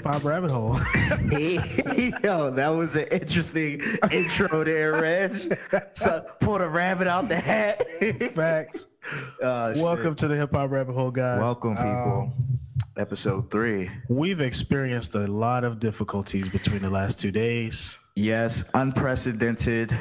hop rabbit hole. Yo, that was an interesting intro there, Reg. So pull the rabbit out the hat. Facts. Welcome to the hip hop rabbit hole, guys. Welcome, people. Episode 3. We've experienced a lot of difficulties between the last 2 days. Yes, unprecedented,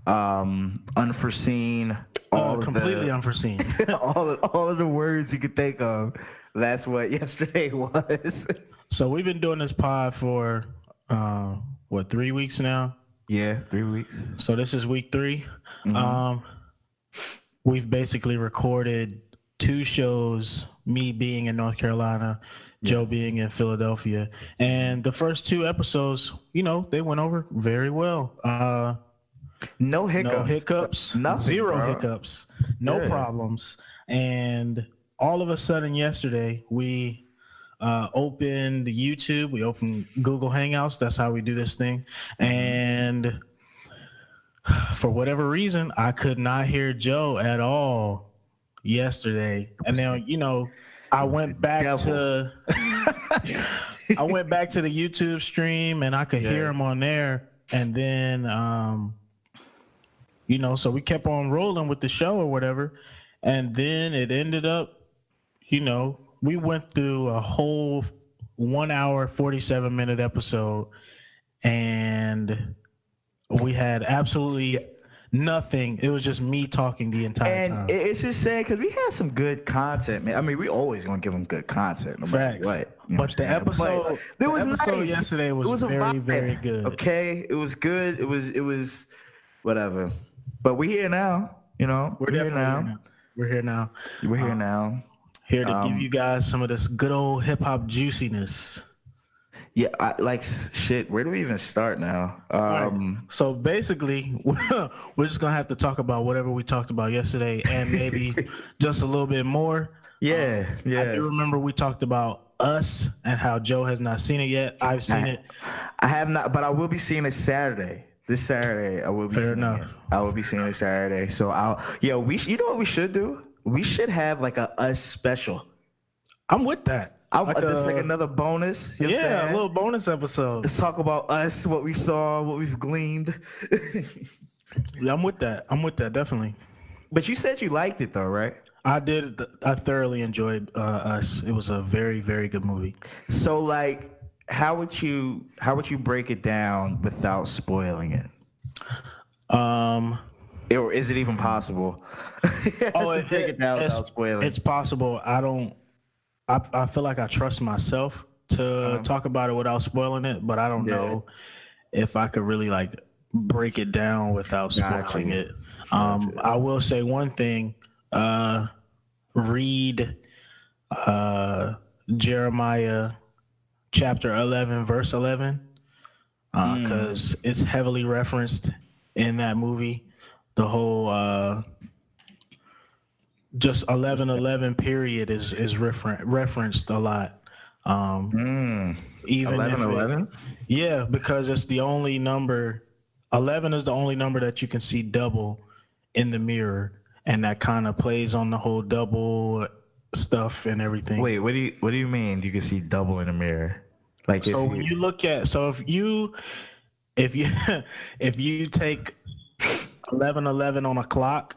unforeseen, completely unforeseen. all of the words you could think of. That's what yesterday was. So we've been doing this pod for 3 weeks now? Yeah, 3 weeks. So this is week 3. Mm-hmm. We've basically recorded 2 shows, me being in North Carolina, Joe being in Philadelphia. And the first 2 episodes, they went over very well. No hiccups. No hiccups. Nothing, Zero bro. hiccups. No problems. And all of a sudden yesterday, we opened YouTube. We opened Google Hangouts. That's how we do this thing. And for whatever reason, I could not hear Joe at all yesterday. And then, I went back to I went back to the YouTube stream and I could hear him on there. And then so we kept on rolling with the show or whatever. And then it ended up, we went through a whole 1 hour, 47-minute episode, and we had absolutely nothing. It was just me talking the entire time. And it's just saying, because we had some good content, man. I mean, we always going to give them good content, no matter what. But the episode, nice. Yesterday was very, very good. Okay, it was good. It was whatever. But we're here now. We're here now. We're here now. We're here now. Here to give you guys some of this good old hip hop juiciness. Yeah, shit. Where do we even start now? Right. So basically, we're just gonna have to talk about whatever we talked about yesterday, and maybe just a little bit more. Yeah. I do remember we talked about Us and how Joe has not seen it yet. I've seen it. I have not, but I will be seeing it Saturday. This Saturday, I will be seeing it. I will be seeing it Saturday. So you know what we should do? We should have like a Us special. I'm with that. Just like another bonus. You know what I'm saying? A little bonus episode. Let's talk about us, what we saw, what we've gleaned. Yeah, I'm with that. Definitely. But you said you liked it though, right? I did. I thoroughly enjoyed Us. It was a very, very good movie. So how would you break it down without spoiling it? Or is it even possible? Break it down without spoiling. It's possible. I feel like I trust myself to talk about it without spoiling it, but I don't know if I could really break it down without spoiling it. I will say one thing. Read Jeremiah chapter 11, verse 11, because it's heavily referenced in that movie. The whole just 11:11 period is referenced a lot. Even 11:11? Yeah, because it's the only number. 11 is the only number that you can see double in the mirror, and that kind of plays on the whole double stuff and everything. Wait, what do you mean you can see double in the mirror? If you take 11:11 on a clock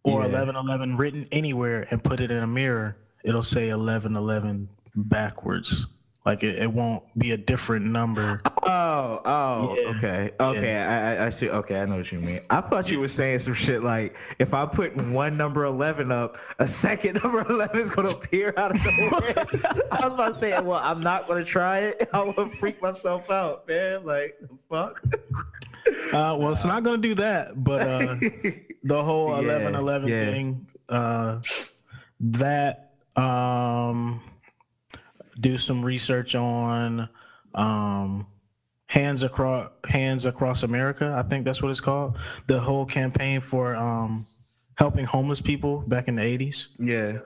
or 11:11 written anywhere and put it in a mirror, it'll say 11:11 backwards. It won't be a different number. Okay. I see. Okay, I know what you mean. I thought you were saying some shit like if I put one number 11 up, a second number 11 is gonna appear out of nowhere. I was about to say, well, I'm not gonna try it. I will freak myself out, man. Fuck. Well, it's not gonna do that, but the whole 11:11 thing, do some research on Hands Across America. I think that's what it's called. The whole campaign for helping homeless people back in the 80s. Yeah.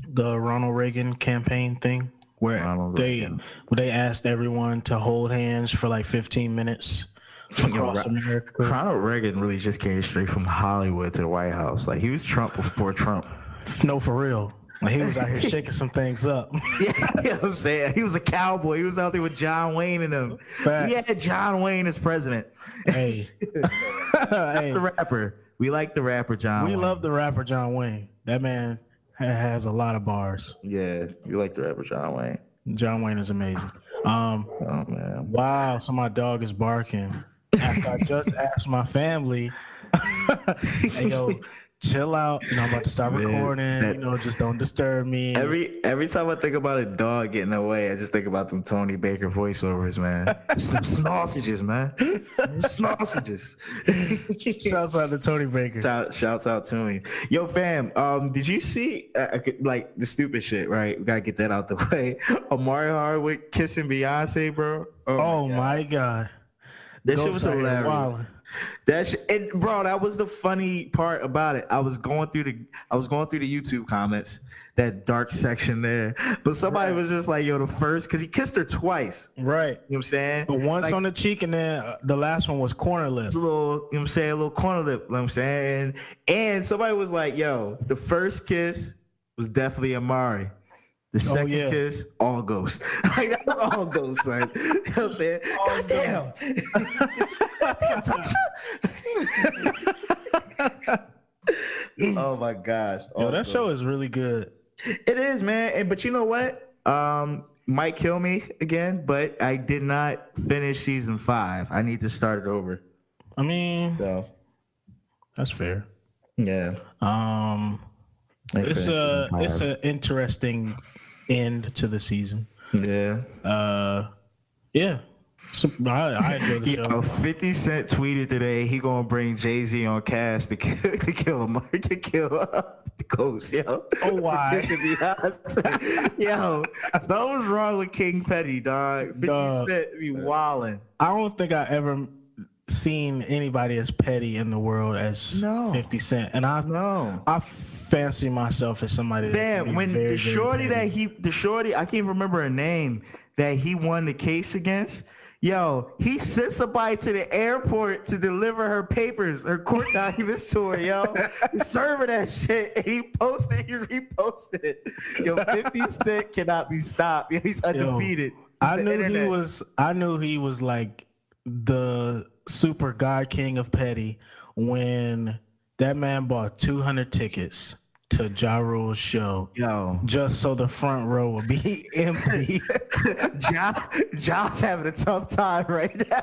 The Ronald Reagan campaign thing where they asked everyone to hold hands for 15 minutes across America. Ronald Reagan really just came straight from Hollywood to the White House. He was Trump before Trump. No, for real. Like, he was out here shaking some things up. Yeah, you know what I'm saying? He was a cowboy. He was out there with John Wayne and them. Facts. He had John Wayne as president. Hey. Hey. The rapper. We like the rapper John Wayne. We love the rapper John Wayne. That man has a lot of bars. Yeah, we like the rapper John Wayne. John Wayne is amazing. Oh man. Wow, so my dog is barking. After I just asked my family, hey yo, chill out. I'm about to start recording. Just don't disturb me. Every time I think about a dog getting away, I just think about them Tony Baker voiceovers, man. Some sausages, man. Sausages. Shouts out to Tony Baker. Shouts out to me. Yo, fam, did you see like the stupid shit, right? We gotta get that out the way. Omari Hardwick kissing Beyonce, bro. Oh my God. That shit was hilarious. Bro, that was the funny part about it. I was going through the YouTube comments, that dark section there. But somebody was just like, yo, the first, because he kissed her twice. Right. You know what I'm saying? But once on the cheek, and then the last one was corner lip. A little, you know what I'm saying? A little corner lip, you know what I'm saying? And somebody was like, yo, the first kiss was definitely Amari. The second kiss, all ghost. Like, that was all ghost. Like, you know what I'm saying? Goddamn. Oh my gosh. Yo, that show is really good. It is, man. But you know what? Might kill me again, but I did not finish season 5. I need to start it over. I mean, so that's fair. Yeah. It's an interesting end to the season. Yeah. Yeah. So I enjoy the show. 50 Cent tweeted today he gonna bring Jay-Z on cast to kill him, to kill the ghost, yo. Oh, why? Yo, something's wrong with King Petty, dog. 50 Cent be wildin'. I don't think I ever seen anybody as petty in the world as 50 Cent, and I fancy myself as somebody. Damn, when the shorty I can't remember her name, that he won the case against. Yo, he sent somebody to the airport to deliver her papers, her court documents to her, yo. Serving that shit. And he reposted it. Yo, 50 Cent cannot be stopped. Yo, he's undefeated. I knew he was like the super god king of petty when that man bought 200 tickets to Ja Rule's show, just so the front row would be empty. Ja's having a tough time right now.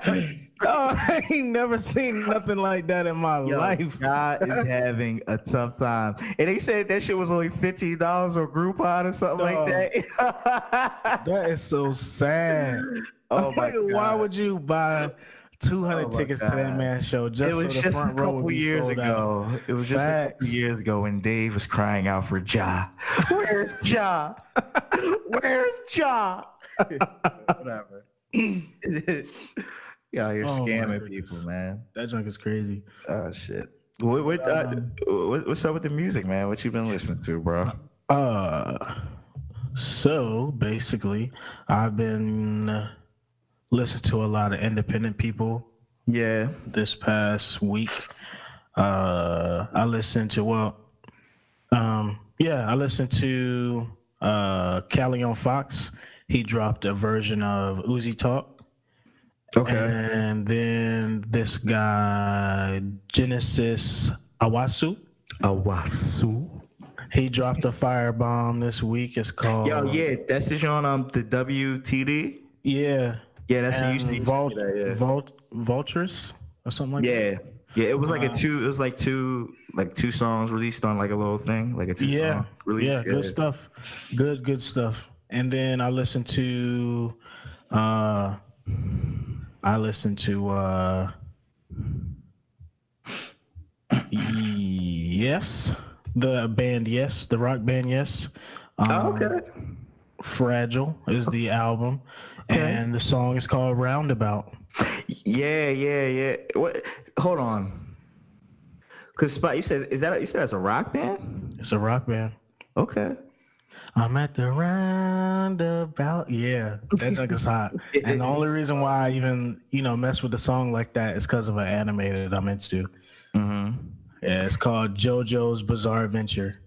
I ain't never seen nothing like that in my life. Ja is having a tough time. And they said that shit was only $15 or Groupon or something like that. That is so sad. Oh my God. Why would you buy 200 tickets to that man's show just so the front row would be sold out? It was just a couple years ago when Dave was crying out for Ja. Where's Ja? Where's Ja? Whatever. Yeah, you're scamming people, man. That junk is crazy. Oh shit. What's up with the music, man? What you been listening to, bro? So basically, I've been listened to a lot of independent people. Yeah. This past week, I listened to Callie on Fox. He dropped a version of Uzi Talk. Okay. And then this guy Genesis Awasu. He dropped a firebomb this week. It's called. That's the joint on the WTD. Yeah. Yeah, that's the used to Vultures or something like that. Yeah, it was like two songs released on like a little thing, like a two-song release. Yeah, good stuff. Good stuff. And then I listened to Yes, the band Yes, the rock band Yes. Okay. Fragile is the album, and the song is called Roundabout. Yeah. What? Hold on. Cause Spot, you said it's a rock band? It's a rock band. Okay. I'm at the roundabout. Yeah, that junk is hot. And the only reason why I even mess with the song like that is because of an anime that I'm into. Mm-hmm. Yeah, it's called JoJo's Bizarre Adventure.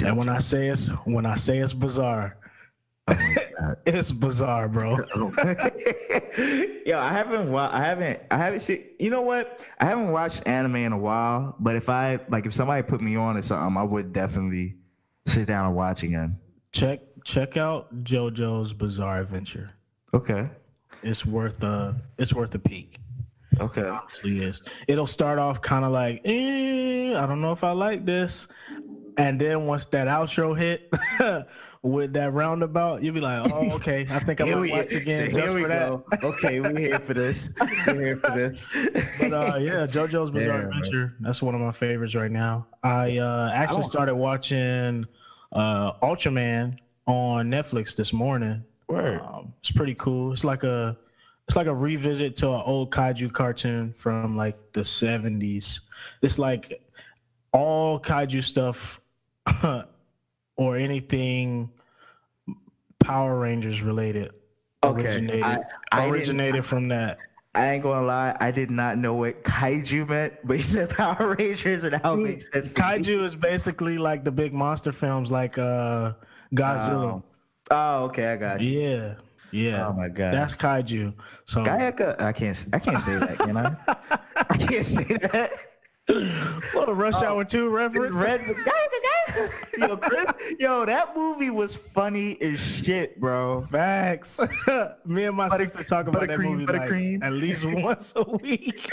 And when I say it's bizarre, Oh my God. it's bizarre, bro. Yo, I haven't seen. You know what? I haven't watched anime in a while. But if somebody put me on or something, I would definitely sit down and watch again. Check out JoJo's Bizarre Adventure. Okay. It's worth a peek. Okay. It honestly is. It'll start off kind of like, I don't know if I like this, and then once that outro hit with that roundabout, you'll be like, oh, okay, I think I'm gonna watch again just for that. Go. Okay, we're here for this. We're here for this. But yeah, JoJo's Bizarre Adventure. That's one of my favorites right now. I actually started watching Ultraman on Netflix this morning. Word. It's pretty cool. It's like a revisit to an old kaiju cartoon from like the 70s. It's like all kaiju stuff or anything Power Rangers related originated from that. I ain't gonna lie, I did not know what kaiju meant, but you said Power Rangers and how it makes sense. Kaiju is basically like the big monster films like Godzilla. Oh, okay, I got you. Yeah. Oh my God. That's kaiju. So I can't say that, can I? I can't say that. What a Rush Hour 2 reference. Yo, Chris, that movie was funny as shit, bro. Facts. Me and my sister talk about that movie like at least once a week.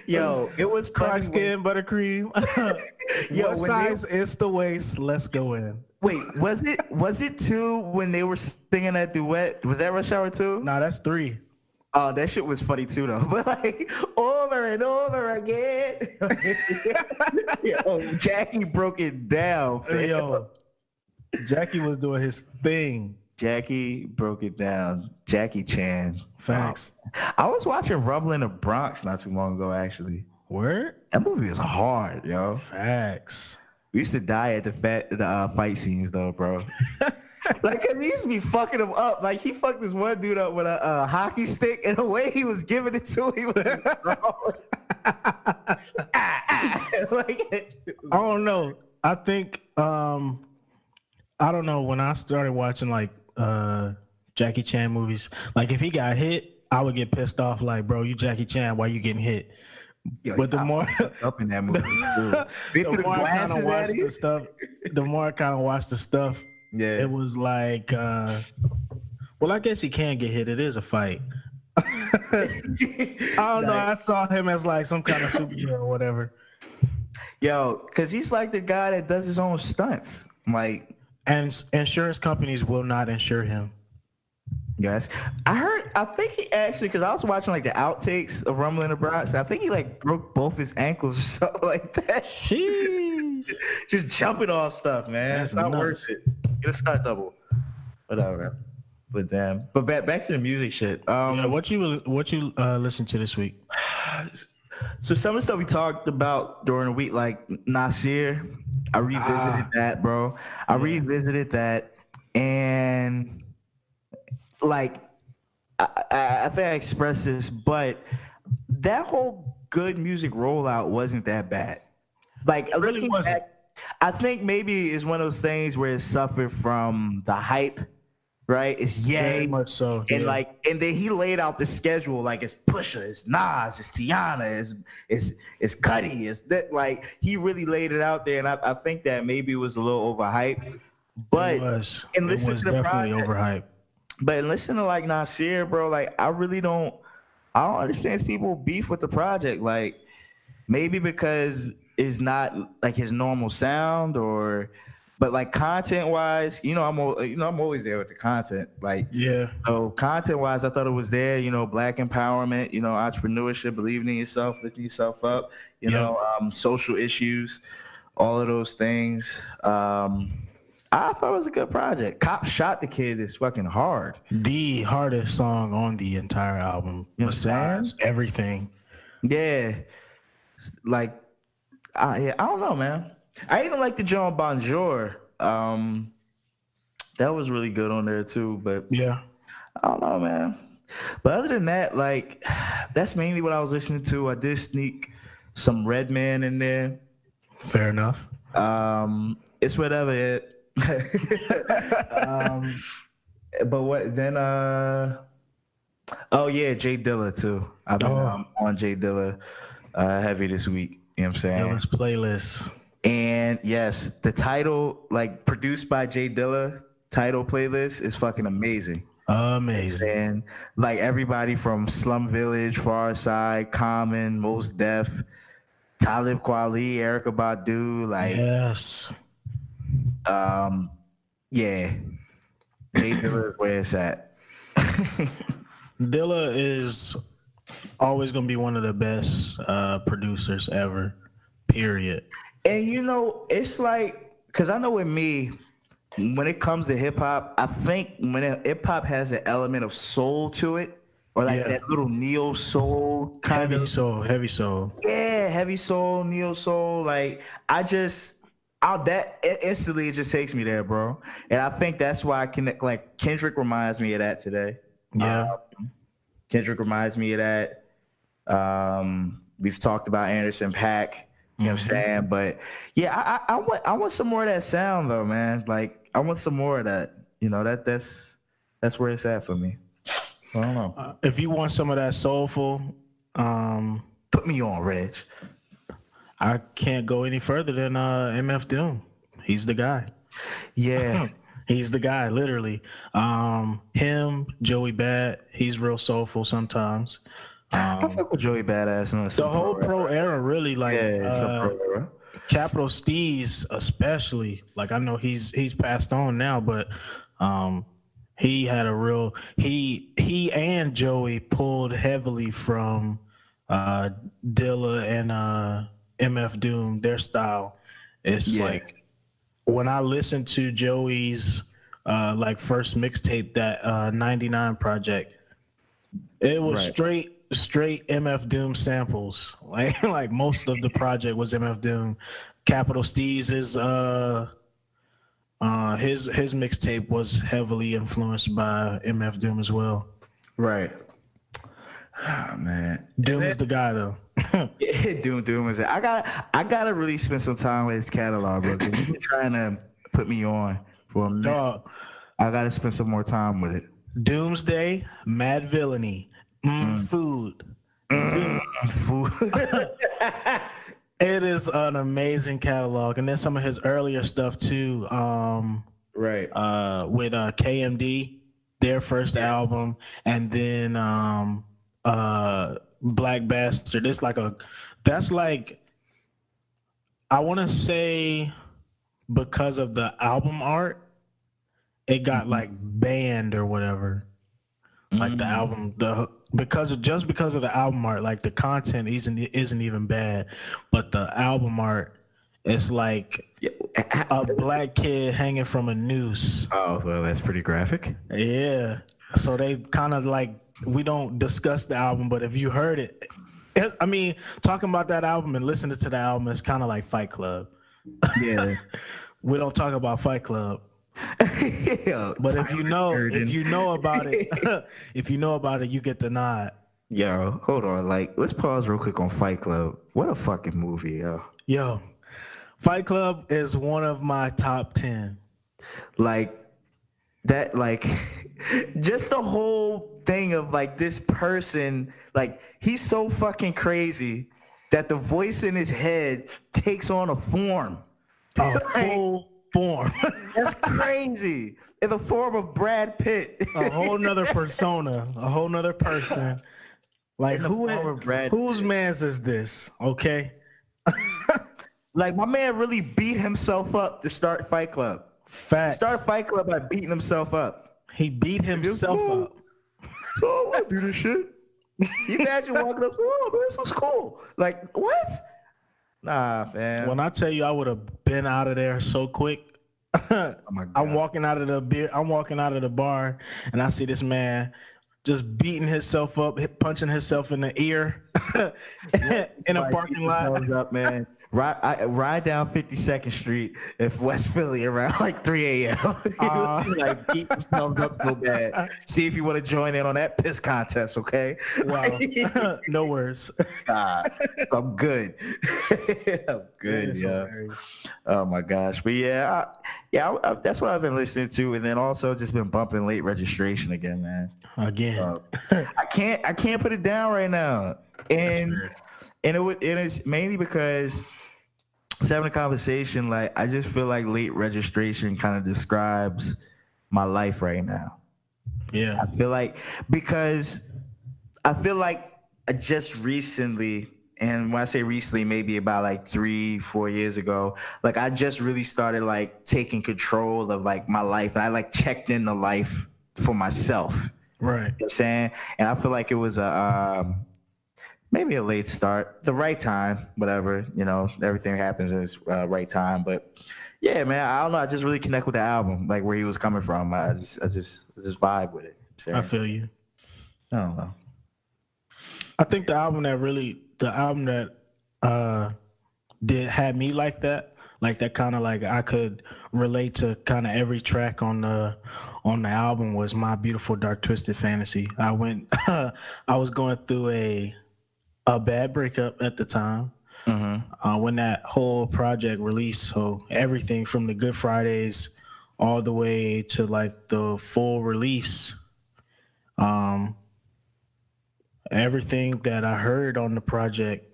Yo, it was Crack skin, buttercream. Yo, what size is the waist? Let's go in. Wait, was it 2 when they were singing that duet? Was that Rush Hour 2? Nah, that's 3. Oh, that shit was funny too, though. But like over and over again. Yo, Jackie broke it down. Yo, Jackie was doing his thing. Jackie broke it down. Jackie Chan. Facts. I was watching Rumble in the Bronx not too long ago, actually. Word? That movie is hard, yo. Facts. We used to die at the fight scenes, though, bro. Like, cause he used to be fucking him up. Like, he fucked this one dude up with a hockey stick, and the way he was giving it to him was like, I don't know. I think I don't know. When I started watching like Jackie Chan movies, like if he got hit, I would get pissed off. Like, bro, you Jackie Chan, why you getting hit? Yo, but the more up in that movie, the more I kind of watched the stuff, yeah, it was like, well, I guess he can get hit. It is a fight. I don't know. I saw him as like some kind of superhero or whatever. Yo, because he's like the guy that does his own stunts. Like, and insurance companies will not insure him. Yes, I think he actually, because I was watching like the outtakes of Rumble in the Bronx. I think he like broke both his ankles or something like that. Sheesh. Just jumping off stuff, man. It's not worth it. Get a stunt double. Whatever. But damn. But back to the music shit. What you listen to this week? So some of the stuff we talked about during the week, like Nasir, I revisited that, bro. I revisited that, and like I think I expressed this, but that whole good music rollout wasn't that bad. Like it really wasn't. Back, I think maybe it's one of those things where it suffered from the hype, right? It's very much so, and and then he laid out the schedule like it's Pusha, it's Nas, it's Tiana, it's Cudi, it's that. Like he really laid it out there, and I think that maybe it was a little overhyped. But it was definitely overhyped. But listen to like Nasir, bro. Like I don't understand people beef with the project. Like maybe because it's not like his normal sound, but like content wise, I'm always there with the content. Like so content wise, I thought it was there. Black empowerment, entrepreneurship, believing in yourself, lifting yourself up. Social issues, all of those things. I thought it was a good project. Cop Shot the Kid is fucking hard. The hardest song on the entire album. Besides everything. Yeah. Like, I don't know, man. I even like the John Bonjour. That was really good on there too, but yeah. I don't know, man. But other than that, like, that's mainly what I was listening to. I did sneak some Redman in there. Fair enough. It's whatever. But what then? Oh yeah, Jay Dilla too. I've been on Jay Dilla heavy this week. You know what I'm saying? Dilla's playlist. And yes, the title, like produced by Jay Dilla, title playlist is fucking amazing. Amazing. And like everybody from Slum Village, Far Side, Common, Mos Def, Talib Kweli, Erykah Badu, like yes. Yeah. Jay Dilla is where it's at. Dilla is always gonna be one of the best producers ever. Period. And you know, it's like, cause I know with me, when it comes to hip hop, I think when hip hop has an element of soul to it, or like that little neo soul kind of heavy soul. Yeah, heavy soul, neo soul. Like that instantly it just takes me there, bro. And I think that's why I connect. Like Kendrick reminds me of that today. Yeah, Kendrick reminds me of that. We've talked about Anderson .Paak. You know what I'm saying? But yeah, I want some more of that sound though, man. Like I want some more of that. You know, that's where it's at for me. I don't know. If you want some of that soulful, put me on, Reg. I can't go any further than MF Doom. He's the guy. Yeah. He's the guy, literally. Him, Joey Bad, he's real soulful sometimes. I fuck with Joey Badass. The whole pro era, really, like pro era. Capital Steez, especially. Like I know he's passed on now, but he had a real he and Joey pulled heavily from Dilla and MF Doom. Their style. It's like when I listened to Joey's like first mixtape, that 99 project, it was straight MF Doom samples. Like most of the project was MF Doom. Capital Steez is his mixtape was heavily influenced by MF Doom as well. Right. Oh, man. Doom is the guy though. Doom is it. I gotta really spend some time with his catalog, bro. You've been trying to put me on for a minute. I gotta spend some more time with it. Doomsday, Mad Villainy, Food. Food. It is an amazing catalog, and then some of his earlier stuff too. Right. With KMD, their first album, and then Black Bastard. That's like, I want to say, because of the album art, it got like banned or whatever. Like the album, because of the album art, like the content isn't even bad, but the album art is like a black kid hanging from a noose. Oh, well, that's pretty graphic. Yeah. So they kind of like, we don't discuss the album, but if you heard it, I mean, talking about that album and listening to the album is kind of like Fight Club. Yeah. We don't talk about Fight Club. Yo, but if you know about it, if you know about it, you get the nod. Yo, hold on. Like, let's pause real quick on Fight Club. What a fucking movie, yo. Fight Club is one of my top 10. Like that, like just the whole thing of like this person, like he's so fucking crazy that the voice in his head takes on a form. A full form. That's crazy. In the form of Brad Pitt. A whole nother persona. A whole nother person. Like whose man's is this? Okay. Like my man really beat himself up to start Fight Club. Facts. Start Fight Club by beating himself up. He beat himself up. So I want to do this shit. You imagine walking up, oh man, this was cool. Like what? Nah, man. When I tell you, I would have been out of there so quick. Oh my God. I'm walking out of the bar, and I see this man just beating himself up, punching himself in the ear in a parking lot. Up, man. ride down 52nd Street in West Philly around like 3 a.m. Like beat themselves up so bad. See if you want to join in on that piss contest, okay? Wow. No words. I'm good. I'm good. Yeah. Oh my gosh. But yeah, that's what I've been listening to, and then also just been bumping Late Registration again, man. Again. I can't put it down right now, and it is mainly because having a conversation, like I just feel like Late Registration kind of describes my life right now. Yeah. I feel like I just recently, and when I say recently, maybe about like 3-4 years ago, like I just really started like taking control of like my life, and I like checked in the life for myself. Right. You know what I'm saying? And I feel like it was maybe a late start, the right time, whatever, you know, everything happens in its right time. But yeah, man, I don't know. I just really connect with the album, like where he was coming from. I just vibe with it. I feel you. I don't know. I think the album that had me like that kind of like I could relate to kind of every track on the album was My Beautiful Dark Twisted Fantasy. I was going through a bad breakup at the time when that whole project released. So everything from the Good Fridays all the way to like the full release, everything that I heard on the project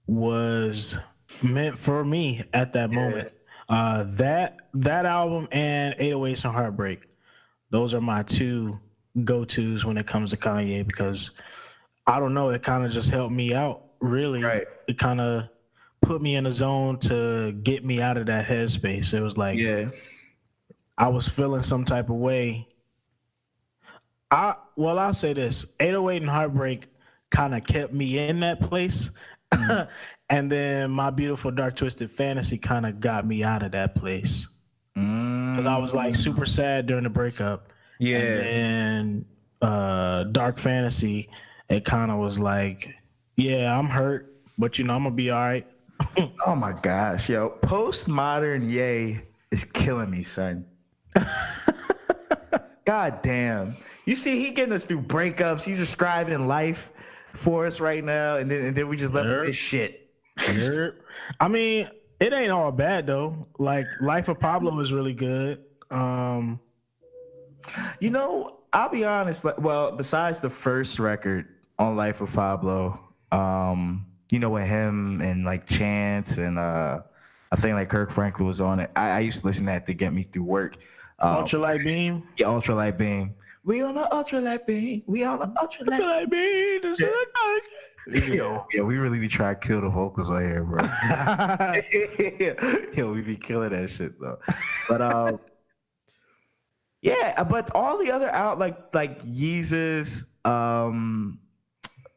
was meant for me at that moment. That album and 808s and Heartbreak, those are my two go-tos when it comes to Kanye, because I don't know, it kind of just helped me out, really. Right. It kind of put me in a zone to get me out of that headspace. It was like, I was feeling some type of way. I'll say this, 808 and Heartbreak kind of kept me in that place. And then My Beautiful Dark Twisted Fantasy kind of got me out of that place. Because I was like super sad during the breakup. Yeah. And then Dark Fantasy, it kind of was like, yeah, I'm hurt, but you know, I'm going to be all right. Oh my gosh, yo. Postmodern Ye is killing me, son. God damn. You see, he getting us through breakups. He's describing life for us right now, and then we just left with this shit. I mean, it ain't all bad though. Like Life of Pablo is really good. You know, I'll be honest. Well, besides the first record on Life of Pablo, you know, with him and like Chance and I think like Kirk Franklin was on it. I used to listen to that to get me through work. Ultralight Beam. Yeah, Ultralight Beam. We on the Ultralight Beam. We on the Ultralight Beam. Yeah, we really be trying to kill the vocals on here, bro. Yo, we be killing that shit though. But yeah, but all the other out like Yeezus,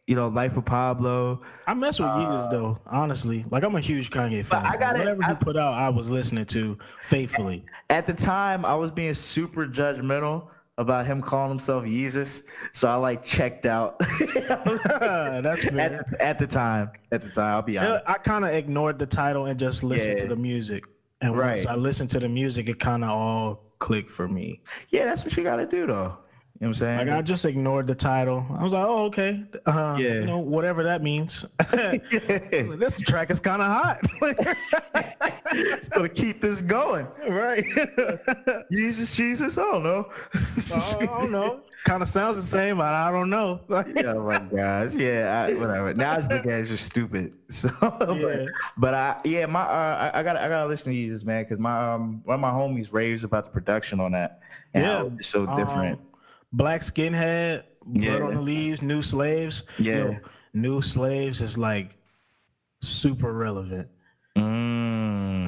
you know, Life of Pablo. I mess with Yeezus though, honestly. Like I'm a huge Kanye fan. Whatever he put out, I was listening to faithfully. At the time, I was being super judgmental about him calling himself Yeezus, so I like checked out. That's fair. At the time, I'll be honest. I kind of ignored the title and just listened to the music. And once I listened to the music, it kind of all clicked for me. Yeah, that's what you got to do, though. You know what I'm saying? Like I just ignored the title. I was like, oh, okay. You know, whatever that means. This track is kind of hot. It's going to keep this going. Right. Jesus, I don't know. I don't know. Kind of sounds the same, but I don't know. Oh my gosh. Yeah, whatever. Now it's because you're stupid. So, but I gotta listen to Jesus, man, because my one of my homies raves about the production on that. And it's so different. Black Skinhead, Blood on the Leaves, New Slaves. Yeah. Yo, New Slaves is like super relevant.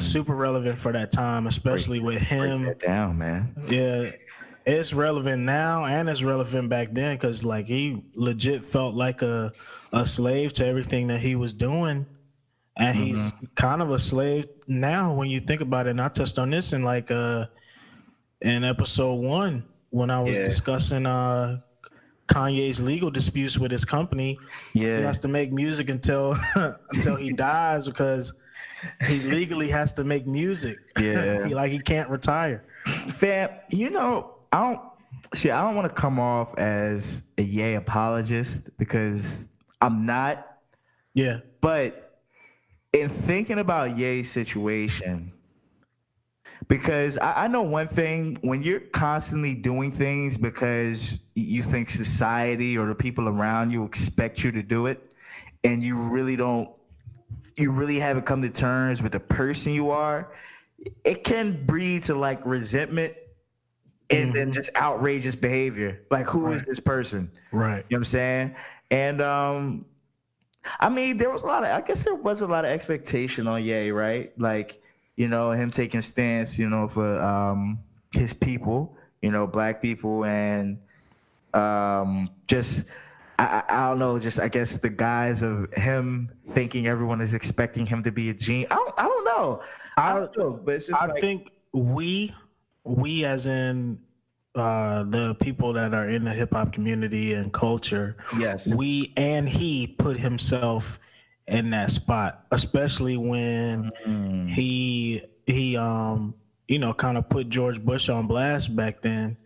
Super relevant for that time, especially with him. Break that down, man. Yeah. It's relevant now and it's relevant back then because like he legit felt like a slave to everything that he was doing. And he's kind of a slave now when you think about it. And I touched on this in like in episode 1 when I was discussing Kanye's legal disputes with his company. He has to make music until he dies because he legally has to make music. Yeah. he can't retire. Fam, I don't want to come off as a Ye apologist because I'm not. Yeah. But in thinking about Ye's situation, because I know one thing, when you're constantly doing things because you think society or the people around you expect you to do it, and you really haven't come to terms with the person you are, it can breed to like resentment and then just outrageous behavior. Like, who is this person? Right. You know what I'm saying? And I mean, there was a lot of expectation on Ye, right? Like, him taking stance, for his people, black people, and just I don't know, just I guess the guise of him thinking everyone is expecting him to be a genius. I don't know. I don't know, but it's just I think we as in the people that are in the hip hop community and culture, yes, he put himself in that spot, especially when he kind of put George Bush on blast back then.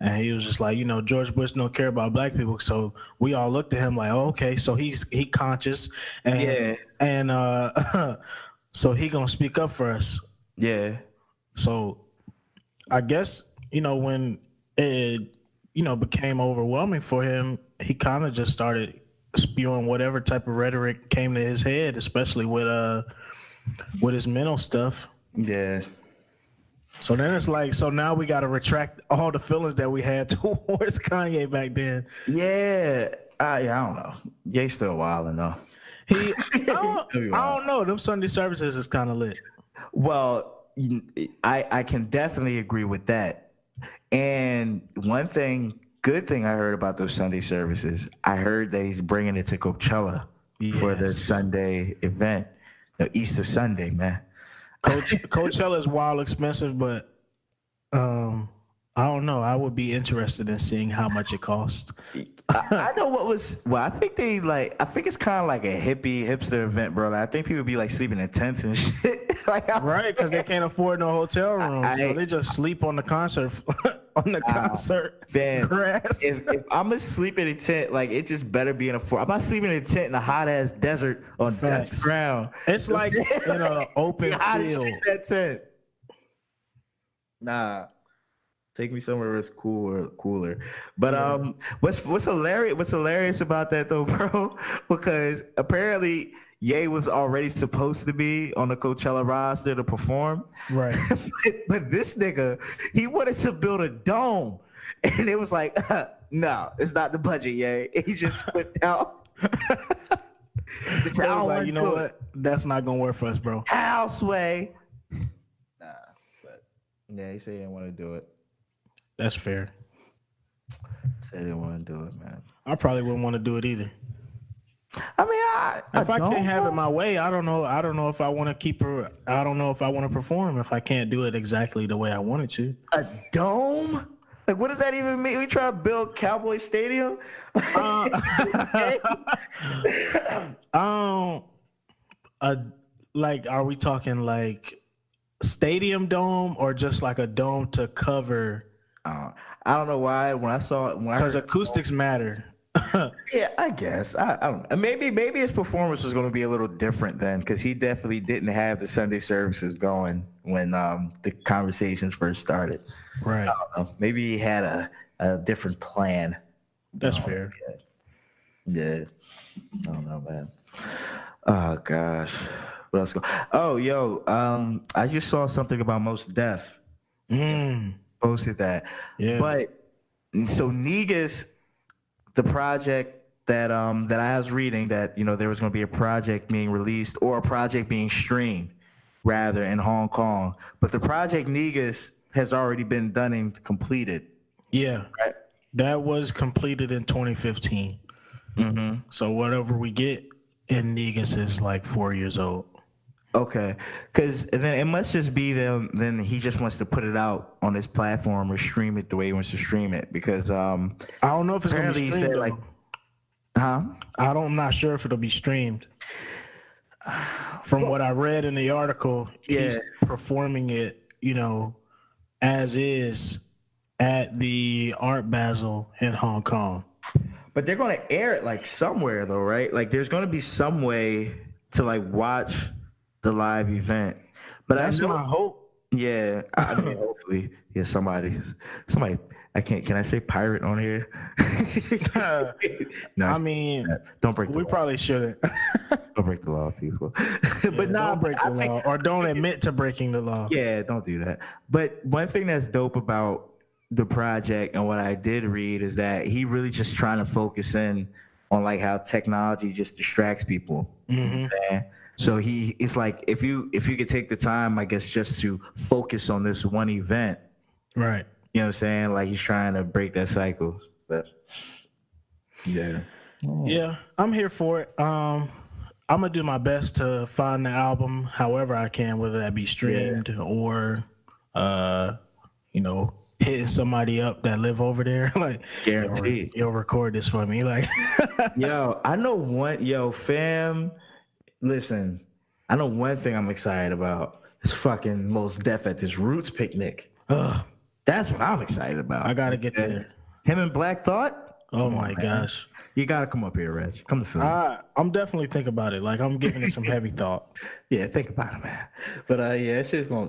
And he was just like, George Bush don't care about black people. So we all looked at him like, oh, okay, so he conscious and so he gonna speak up for us. Yeah. So I guess, when it, became overwhelming for him, he kind of just started spewing whatever type of rhetoric came to his head, especially with his mental stuff. Yeah. So then it's like, so now we got to retract all the feelings that we had towards Kanye back then. Yeah. I don't know. Ye's still wilding though. I don't know. Them Sunday services is kind of lit. Well, I can definitely agree with that. And one good thing I heard about those Sunday services, I heard that he's bringing it to Coachella for the Sunday event, the Easter Sunday, man. Coachella is wild expensive, but I don't know. I would be interested in seeing how much it costs. I know I think it's kind of like a hipster event, bro. Like, I think people be like sleeping in tents and shit. Right, because they can't afford no hotel rooms, so they just sleep on the concert grass. If I'm gonna sleep in a tent, like, it just better be in a I'm not sleeping in a tent in a hot ass desert on that ground. It's like in an open field. That tent. Nah. Take me somewhere that's cooler. But what's hilarious about that though, bro? Because apparently Ye was already supposed to be on the Coachella roster to perform. Right. but this nigga, he wanted to build a dome. And it was like, no, it's not the budget, Ye. He just flipped out. Like, you know what? That's not gonna work for us, bro. Houseway. Nah, but yeah, he said he didn't want to do it. That's fair. Said he didn't want to do it, man. I probably wouldn't want to do it either. I mean, if I can't have it my way, I don't know if I want to keep her. I don't know if I want to perform if I can't do it exactly the way I wanted to. A dome? Like, what does that even mean? We try to build Cowboy Stadium? Like, are we talking like stadium dome or just like a dome to cover? I don't know why. When I saw it, because acoustics matter. Yeah, I guess. I don't know. Maybe his performance was going to be a little different then, because he definitely didn't have the Sunday services going when the conversations first started. Right. I don't know. Maybe he had a different plan. That's fair. Yeah. I don't know, man. Oh gosh. What else? Oh, yo. I just saw something about Mos Def. Posted that. Yeah. But so Negus, the project that I was reading, that there was going to be a project being released or a project being streamed rather in Hong Kong, but the project Negus has already been done and completed. Yeah, right? That was completed in 2015. So whatever we get in Negus is like 4 years old. Okay, because then it must just be them. Then he just wants to put it out on his platform or stream it the way he wants to stream it. Because I don't know if it's gonna apparently be he streamed. said like, huh? I'm not sure if it'll be streamed. From what I read in the article, he's performing it, as is at the Art Basel in Hong Kong. But they're going to air it like somewhere though, right? Like there's going to be some way to like watch the live event. But that's my hope. Yeah, I mean, hopefully, yeah. Somebody. I can't. Can I say pirate on here? No, I mean, don't break. We probably shouldn't. Don't break the law, people. But don't break the law, or don't admit to breaking the law. Yeah, don't do that. But one thing that's dope about the project and what I did read is that he really just trying to focus in on like how technology just distracts people. Mm-hmm. So it's like if you could take the time, I guess, just to focus on this one event, right? You know what I'm saying? Like he's trying to break that cycle. But yeah, I'm here for it. I'm gonna do my best to find the album however I can, whether that be streamed or hitting somebody up that live over there. Like, guaranteed, you'll record this for me. Like, I know one, fam. Listen, I know one thing I'm excited about. It's fucking Mos Def at this Roots picnic. That's what I'm excited about. I gotta get there. Him and Black Thought. Oh my gosh. You gotta come up here, Reg. Come to Philly. I'm definitely thinking about it. Like I'm giving it some heavy thought. Yeah, think about it, man. But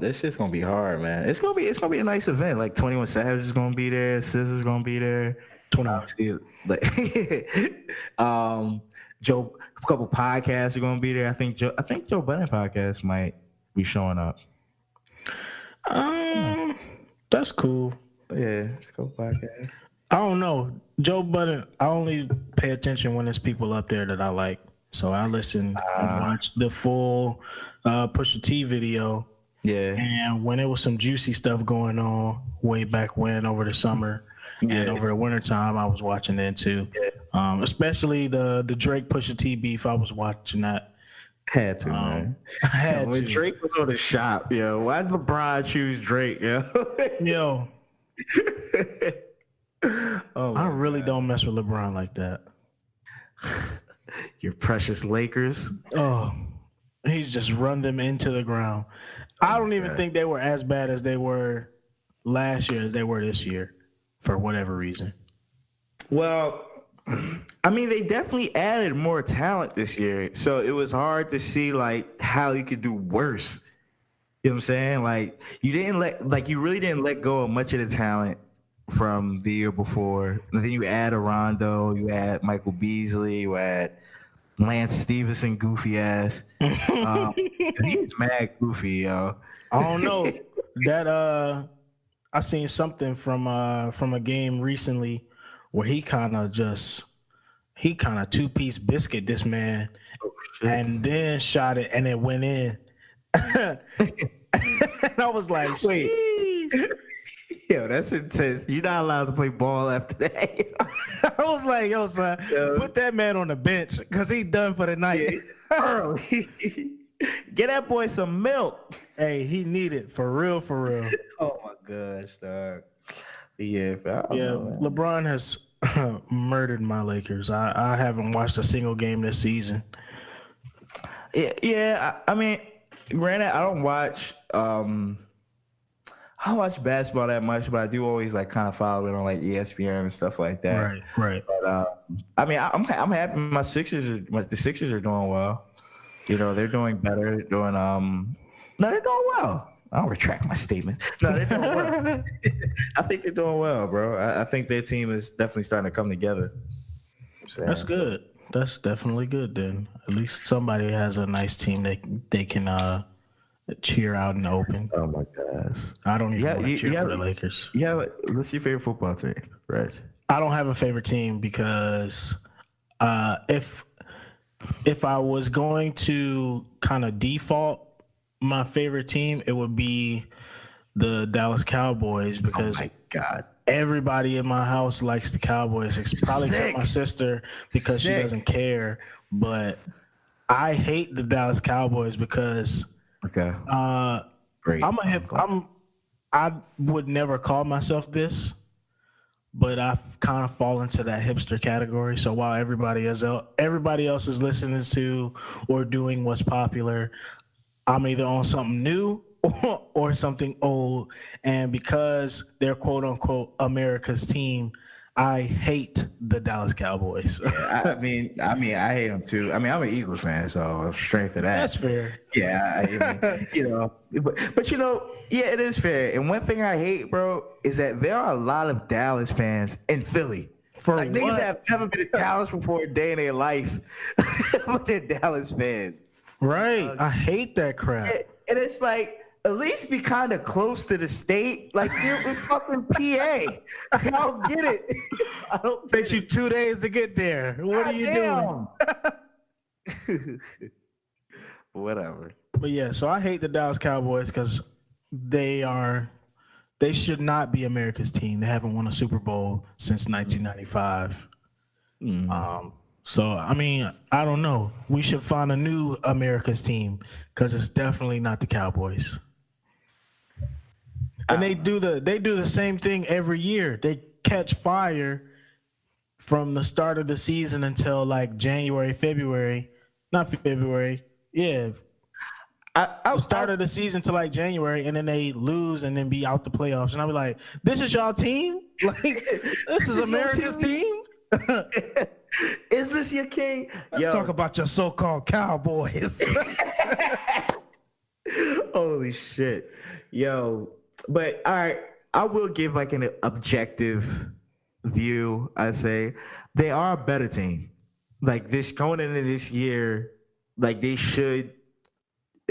this shit's gonna be hard, man. It's gonna be a nice event. Like 21 Savage is gonna be there, SZA's gonna be there. 21. Like Joe, a couple podcasts are gonna be there. I think Joe Budden podcast might be showing up. That's cool. Yeah, it's a couple podcasts. I don't know. Joe Budden, I only pay attention when there's people up there that I like. So I listen and watch the full Pusha T video. Yeah. And when there was some juicy stuff going on way back when over the summer and over the wintertime, I was watching that too. Yeah. Especially the Drake Pusha T beef, I was watching that. Had to, man. I had when to. Drake was on the shop, why did LeBron choose Drake, Yo. I really don't mess with LeBron like that. Your precious Lakers. Oh, he's just run them into the ground. I don't even think they were as bad as they were last year as they were this year, for whatever reason. Well, I mean, they definitely added more talent this year, so it was hard to see like how you could do worse. You know what I'm saying? Like you really didn't let go of much of the talent from the year before. And then you add a Rondo, you add Michael Beasley, you add Lance Stevenson, goofy ass. He's mad goofy, yo. I don't know that. I seen something from a game recently where he kind of two-piece biscuit this man, and then shot it and it went in. And I was like, wait. Yo, that's intense. You're not allowed to play ball after that. I was like, yo, son, put that man on the bench because he done for the night. Get that boy some milk. Hey, he need it for real, for real. Oh my gosh, dog. Yeah, LeBron has murdered my Lakers. I haven't watched a single game this season. Yeah. I mean, granted, I don't watch basketball that much, but I do always like kind of follow it on like ESPN and stuff like that. Right. But I mean, I'm happy. The Sixers are doing well. They're doing better. They're doing well. I'll retract my statement. No, they're doing well. I think they're doing well, bro. I think their team is definitely starting to come together. That's good. That's definitely good then. At least somebody has a nice team they can cheer out in the open. Oh my gosh. I don't even want to cheer for the Lakers. Yeah, what's your favorite football team, Reg? I don't have a favorite team because if I was going to kind of default my favorite team, it would be the Dallas Cowboys because oh my God. Everybody in my house likes the Cowboys, probably except my sister because she doesn't care. But I hate the Dallas Cowboys because Okay. Great. I would never call myself this, but I've kind of fallen into that hipster category. So while everybody else is listening to or doing what's popular, I'm either on something new or something old. And because they're quote unquote America's team, I hate the Dallas Cowboys. I mean, I hate them too. I mean, I'm an Eagles fan, so strength of that. That's fair. Yeah, but yeah, it is fair. And one thing I hate, bro, is that there are a lot of Dallas fans in Philly. Niggas have never been to Dallas before a day in their life, but they're Dallas fans. Right. I hate that crap. And it's like, at least be kind of close to the state. Like, you're in fucking PA. I don't get it. I don't Takes you 2 days to get there. What are you doing? Whatever. But yeah, so I hate the Dallas Cowboys because they should not be America's team. They haven't won a Super Bowl since 1995. So, I mean, I don't know. We should find a new America's team because it's definitely not the Cowboys. And they do the same thing every year. They catch fire from the start of the season until like January, February. Not February. Yeah. Start of the season to like January, and then they lose and then be out the playoffs. And I'll be like, this is y'all team? Like, this is America's team? Is this your king? Let's talk about your so-called Cowboys. Holy shit. Yo. But all right, I will give like an objective view. I say they are a better team. Like this going into this year, like they should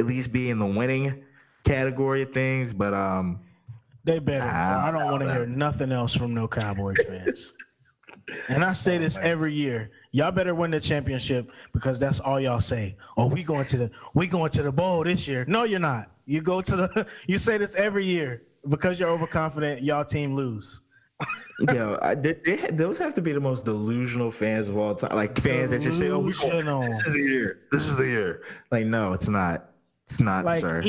at least be in the winning category of things. But they better. I don't want to hear nothing else from no Cowboys fans. And I say this every year. Y'all better win the championship because that's all y'all say. Oh, we going to the bowl this year. No, you're not. You say this every year because you're overconfident. Y'all team lose. Yo, those have to be the most delusional fans of all time. Like fans that just say, "Oh, this is the year. This is the year." Like, no, it's not. It's not. Like sir.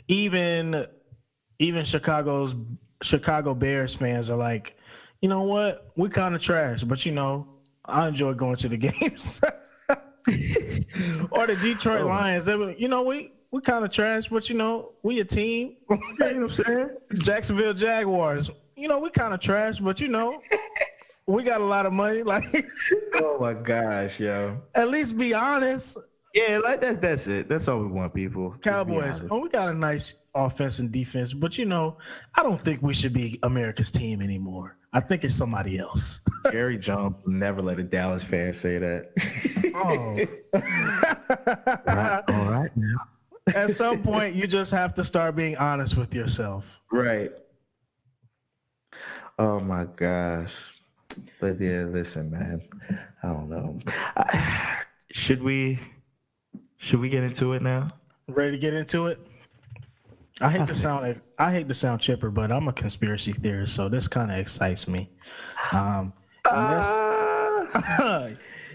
even Chicago Bears fans are like, you know what? We kind of trash, but I enjoy going to the games. Or the Detroit Lions. We kind of trash, but we a team. You know what I'm saying? Jacksonville Jaguars. We kind of trash, but we got a lot of money. Like, oh my gosh, yo! At least be honest. Yeah, like that's it. That's all we want, people. Cowboys. Oh, we got a nice offense and defense, but I don't think we should be America's team anymore. I think it's somebody else. Jerry Jones will never let a Dallas fan say that. All right now. At some point, you just have to start being honest with yourself. Right. Oh my gosh. But yeah, listen, man. I don't know. Should we get into it now? Ready to get into it? I hate to sound chipper, but I'm a conspiracy theorist, so this kind of excites me.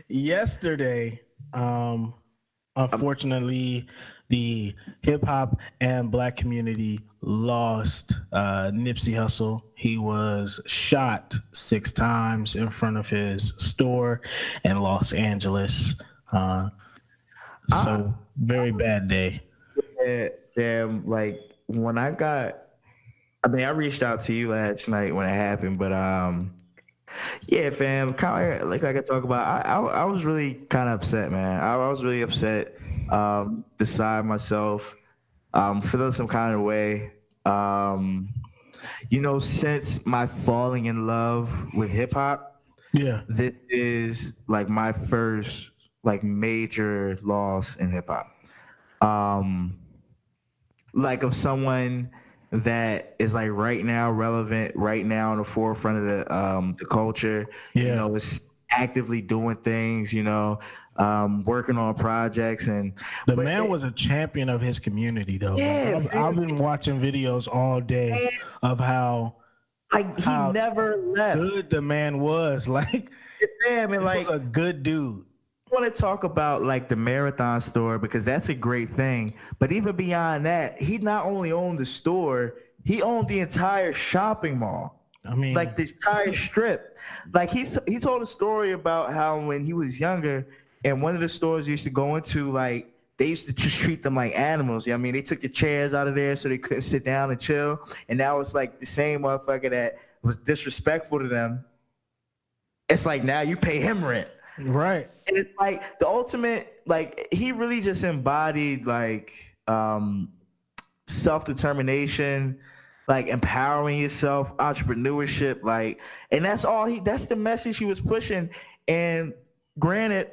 Yesterday, unfortunately, the hip hop and black community lost Nipsey Hussle. He was shot 6 times in front of his store in Los Angeles. So very bad day. Damn, like when I reached out to you last night when it happened, but yeah, fam, kind of like I could talk about. I was really kind of upset, man. I was really upset. Beside myself, feel some kind of way. Since my falling in love with hip hop, yeah, this is like my first like major loss in hip hop. Like of someone that is like right now relevant, right now in the forefront of the culture. Yeah. Is actively doing things, working on projects, and the man was a champion of his community, though. Yeah, I've been watching videos all day of how he never left. Good the man was. Like, damn, and this was a good dude. want to talk about like the marathon store because that's a great thing. But even beyond that, he not only owned the store, he owned the entire shopping mall. I mean, like the entire strip. Like he told a story about how when he was younger, and one of the stores he used to go into, like they used to just treat them like animals. I mean, they took the chairs out of there so they couldn't sit down and chill. And now it's like the same motherfucker that was disrespectful to them. It's like now you pay him rent. right. And it's like the ultimate, like he really just embodied like self-determination, like empowering yourself, entrepreneurship, like, and that's the message he was pushing. And granted,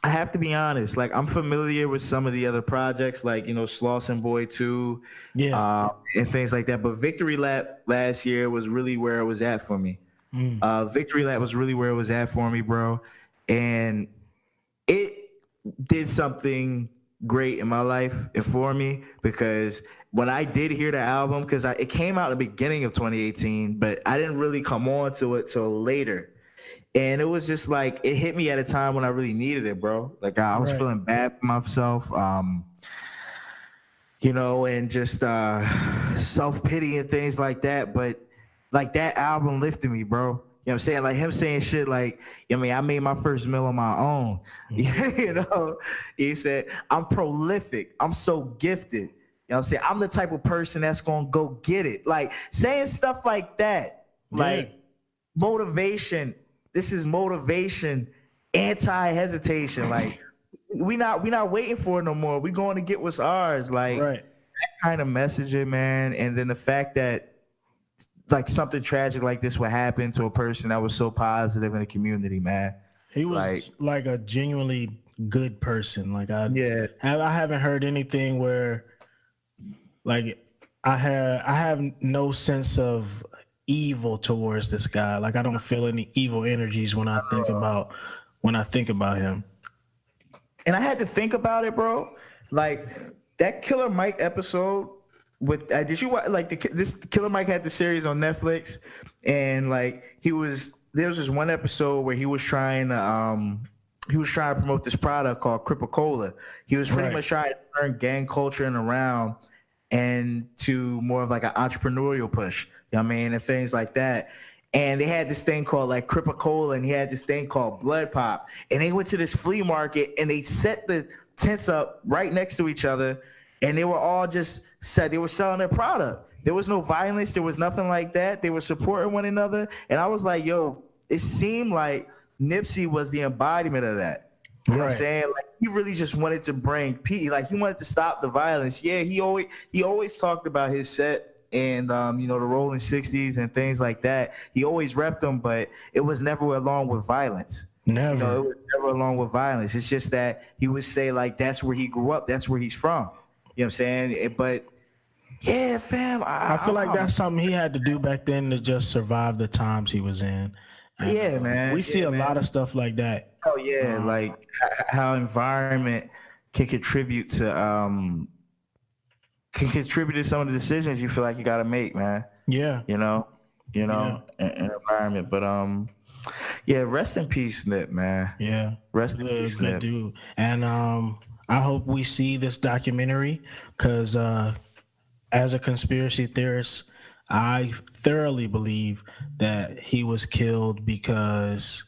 I have to be honest, like I'm familiar with some of the other projects, like, Slauson Boy 2, and things like that. But Victory Lap last year was really where it was at for me. Victory Lap was really where it was at for me, bro. And it did something great in my life and for me, because when I did hear the album, because it came out at the beginning of 2018, but I didn't really come on to it till later. And it was just like, it hit me at a time when I really needed it, bro. Like I was feeling bad for myself, and just self-pity and things like that. But like that album lifted me, bro. You know what I'm saying? Like him saying shit like, I made my first meal on my own. He said, I'm prolific. I'm so gifted. You know what I'm saying? I'm the type of person that's going to go get it. Like saying stuff like that, like motivation. This is motivation, anti-hesitation. Like we not waiting for it no more. We going to get what's ours. Like that kind of messaging, man. And then the fact that like something tragic like this would happen to a person that was so positive in the community, man. He was like a genuinely good person. Like I haven't heard anything where like I have no sense of evil towards this guy. Like I don't feel any evil energies when I think about him. And I had to think about it, bro. Like that Killer Mike episode with did you watch like this Killer Mike had the series on Netflix, and like there was this one episode where he was trying to promote this product called Cripa-Cola. He was pretty much trying to turn gang culture around and to more of like an entrepreneurial push. You know what I mean? And things like that. And they had this thing called like Cripa-Cola, and he had this thing called Blood Pop. And they went to this flea market and they set the tents up right next to each other, and they were all just said they were selling their product. There was no violence, there was nothing like that. They were supporting one another. And I was like, yo, it seemed like Nipsey was the embodiment of that. You know what I'm saying? Like he really just wanted to bring peace. Like he wanted to stop the violence. Yeah, he always talked about his set and the Rolling 60s and things like that. He always repped them, but it was never along with violence. Never. It was never along with violence. It's just that he would say like that's where he grew up, that's where he's from. You know what I'm saying? But yeah, fam. I feel like that's something he had to do back then to just survive the times he was in. And man. We see a lot of stuff like that. Oh yeah, like how environment can contribute to some of the decisions you feel like you got to make, man. Yeah. Environment. But rest in peace, Nip, man. Yeah. Rest in peace, Nip. Dude. And I hope we see this documentary, because as a conspiracy theorist, I thoroughly believe that he was killed because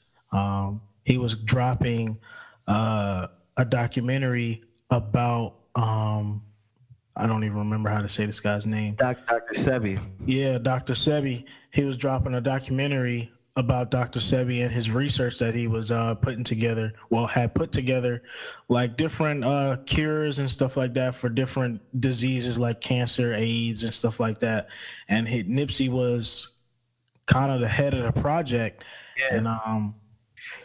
he was dropping a documentary about I don't even remember how to say this guy's name. Dr. Sebi. Yeah, Dr. Sebi. He was dropping a documentary about Dr. Sebi and his research that he was had put together, like different cures and stuff like that for different diseases like cancer, AIDS, and stuff like that. And Nipsey was kind of the head of the project. Yeah. And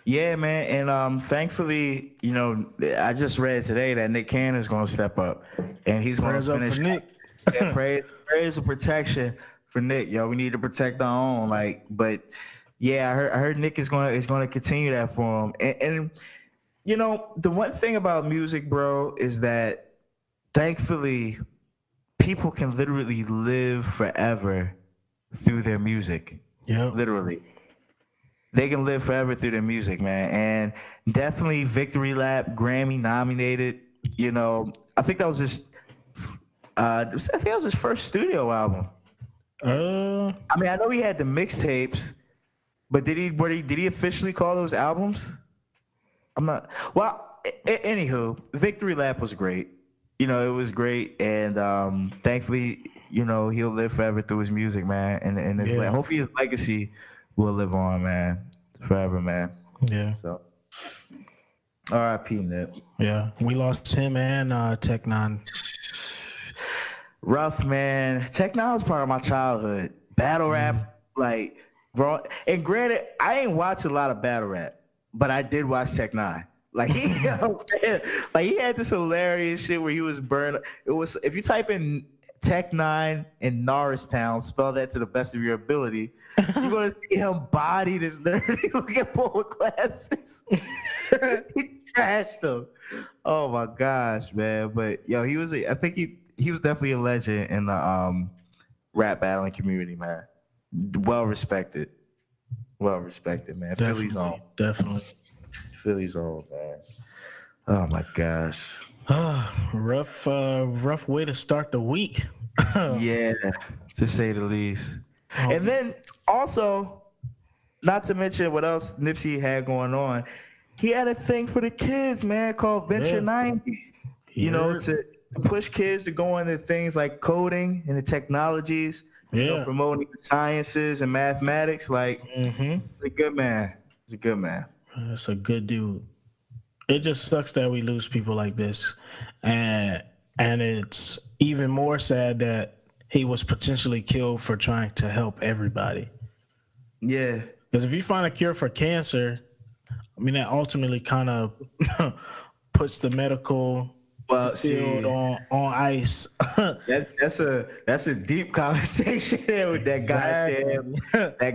yeah, man. And thankfully, I just read today that Nick Cannon's going to step up, and he's going to finish. For Nick. Yeah, prayers of protection for Nick. Yo, we need to protect our own. But yeah, I heard Nick is going to continue that for him. And the one thing about music, bro, is that thankfully people can literally live forever through their music. Yeah, literally. they can live forever through their music, man. And definitely Victory Lap, Grammy nominated. You know, I think that was his. I think that was his first studio album. I mean, I know he had the mixtapes, but did he officially call those albums? I'm not. Well, anywho, Victory Lap was great. You know, it was great, and thankfully, you know, he'll live forever through his music, man. And hopefully his legacy will live on, man, forever, man. Yeah. So, R.I.P. Nip. Yeah, we lost him and Tech Nine. Rough, man. Tech Nine was part of my childhood. Battle rap, like, bro. And granted, I ain't watch a lot of battle rap, but I did watch Tech Nine. Like he had this hilarious shit where he was burned. It was, if you type in Tech Nine in Norristown, spell that to the best of your ability, you're gonna see him body this nerdy looking boy with glasses. He trashed him. Oh my gosh, man! But yo, I think he was definitely a legend in the rap battling community, man. Well respected, man. Definitely, Philly's on, definitely. Philly's on, man. Oh my gosh. Rough way to start the week. Yeah, to say the least. And then also, not to mention what else Nipsey had going on, he had a thing for the kids, man, called Venture 90. You know, to push kids to go into things like coding and the technologies, you know, promoting the sciences and mathematics. Like, he's a good man. He's a good man. That's a good dude. It just sucks that we lose people like this, and it's even more sad that he was potentially killed for trying to help everybody. Yeah, because if you find a cure for cancer, I mean that ultimately kind of puts the medical field on ice. that's a deep conversation there with that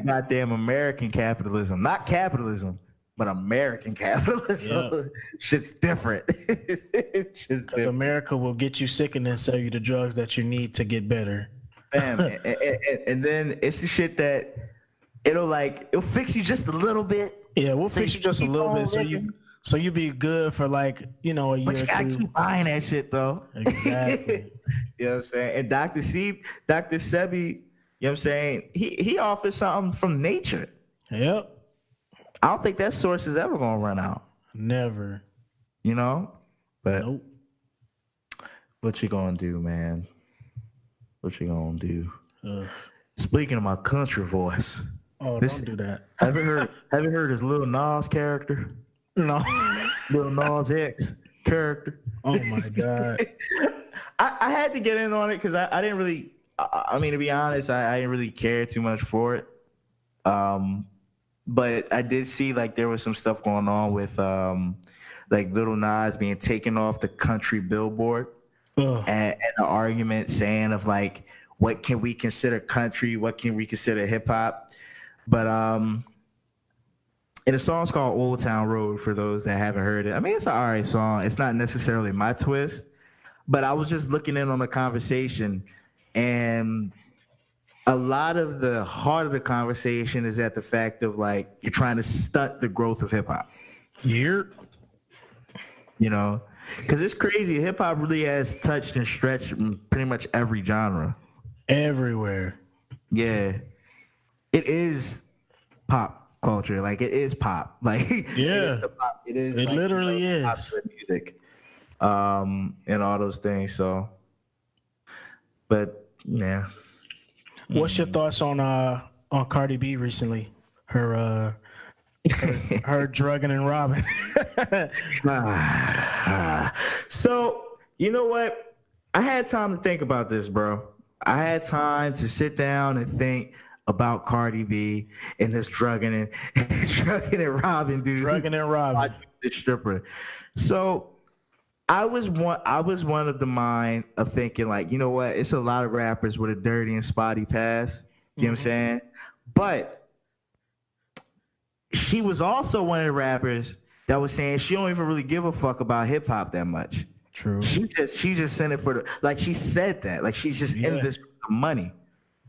goddamn American capitalism, not capitalism. But American capitalism, shit's different. Because America will get you sick and then sell you the drugs that you need to get better. Bam. and then it's the shit that it'll fix you just a little bit. Yeah, we'll fix you just a little bit, so you be good for like, you know, a year. But you gotta keep buying that shit though. Exactly. You know what I'm saying? And Dr. Sebi, you know what I'm saying? He offers something from nature. Yep. I don't think that source is ever gonna run out. Never. You know? But nope. What you gonna do, man? What you gonna do? Speaking of my country voice. Oh, don't do that. Have you heard his Lil Nas character? No. Lil Nas X character. Oh my God. I had to get in on it because I didn't really, I mean, to be honest, I didn't really care too much for it. But I did see like there was some stuff going on with like Lil Nas being taken off the country billboard and the argument saying of like, what can we consider country? What can we consider hip hop? But and the song's called Old Town Road for those that haven't heard it. I mean, it's an alright song. It's not necessarily my twist, but I was just looking in on the conversation, and a lot of the heart of the conversation is at the fact of like you're trying to stunt the growth of hip hop. You know, because it's crazy. Hip hop really has touched and stretched pretty much every genre. Everywhere. Yeah. It is pop culture. Like it is pop. Like yeah. It is. It like, literally is. Popular music. And all those things. So, but yeah. What's your thoughts on Cardi B recently? Her drugging and robbing. So, you know what? I had time to think about this, bro. I had time to sit down and think about Cardi B and this drugging and robbing dude. Drugging and robbing. The stripper. So I was one of the mind of thinking like, you know what? It's a lot of rappers with a dirty and spotty past. You know what I'm saying? But she was also one of the rappers that was saying she don't even really give a fuck about hip hop that much. True. She just sent it for the, like she said that. Like she's just in this for the money.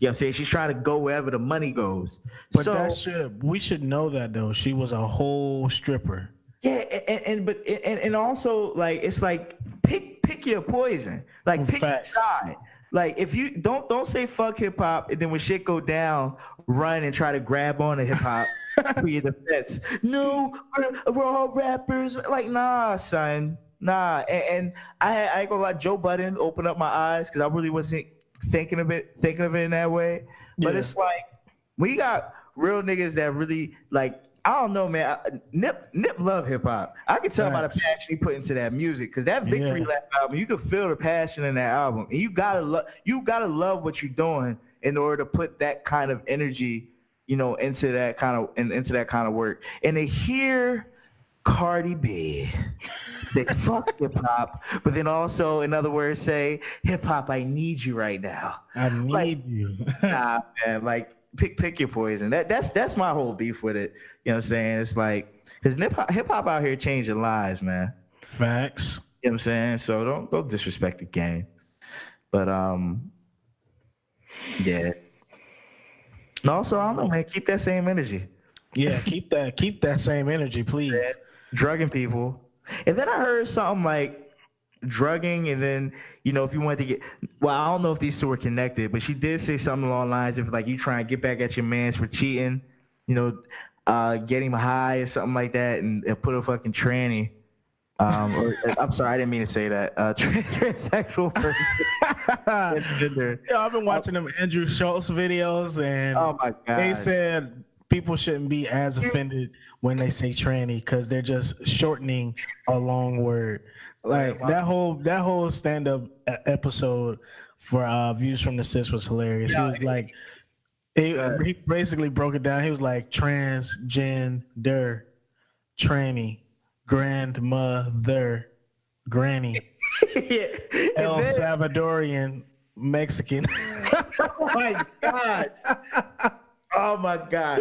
You know what I'm saying? She's trying to go wherever the money goes. But So we should know that though. She was a whole stripper. yeah, and also like it's like pick your poison. Like pick your Facts. side. Like if you don't say fuck hip hop and then when shit go down, run and try to grab on to hip hop for your defense. No, we're all rappers. Like nah, son, nah. And I ain't gonna let Joe Budden open up my eyes because I really wasn't thinking of it in that way. But Yeah. it's like we got real niggas that really like. I don't know, man. Nip love hip hop. I can tell by the passion he put into that music because that Victory Lap album, you can feel the passion in that album, and you gotta love what you're doing in order to put that kind of energy, you know, into that kind of work. And to hear Cardi B say fuck hip hop, but then also, in other words, say hip hop, I need you right now. I need you. Nah, man. Like pick your poison. That's my whole beef with it. You know what I'm saying? It's like because hip hop out here changing lives, man. Facts. You know what I'm saying? So don't disrespect the game. But yeah. And also, I don't know, man. Keep that same energy. Yeah, keep that same energy, please. Yeah. Drugging people. And then I heard something like drugging, and then you know if you wanted to get I don't know if these two were connected, but she did say something along the lines of like you trying to get back at your mans for cheating, you know, get him high or something like that, and put a fucking tranny. Or, I'm sorry, I didn't mean to say that. Transsexual person. Transgender. Yeah, I've been watching them Andrew Schultz videos, and Oh my god, they said people shouldn't be as offended when they say tranny because they're just shortening a long word. Like that whole stand-up episode for Views from the Sis was hilarious. He was like, he basically broke it down. He was like transgender, tranny, grandmother, granny, yeah. El Salvadorian, Mexican. Oh my god. Oh my god!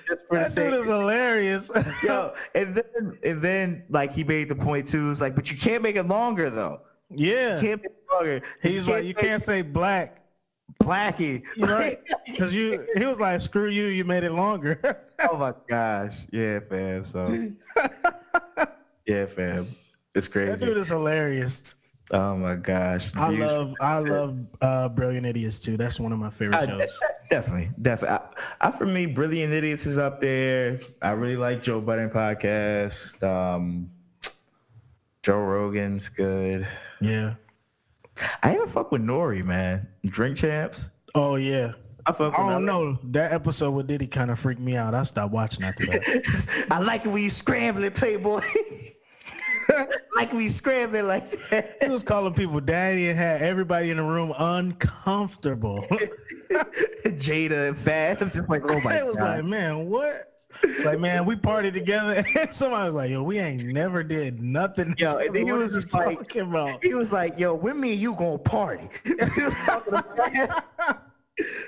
Just for the That sake, dude is hilarious. yo, and then like he made the point too. It's like, but you can't make it longer though. Yeah, You can't make it longer. he's like, you can't say black, Blackie, right? Because he was like, screw you, you made it longer. Oh my gosh, yeah, fam. So yeah, fam, it's That crazy. dude is hilarious. Oh my gosh, I love Brilliant Idiots too. That's one of my favorite shows. Definitely. I for me, Brilliant Idiots is up there. I really like Joe Budden podcast. Joe Rogan's good. Yeah. I even fuck with Nori, man. Drink Champs. Oh yeah. I fuck with I don't Nori. know. That episode with Diddy kind of freaked me out. I stopped watching after that. I like it when you scrambling, Playboy. Like when you scrambling like that. He was calling people daddy and had everybody in the room uncomfortable. Jada and Fab, just like, oh my It was god. like, man, what? Like, man, we partied together. And somebody was like, yo, we ain't never did nothing. Yo, and then he What was are you just like, talking about? he was like, yo, when me and you gonna party? He was talking to Fab.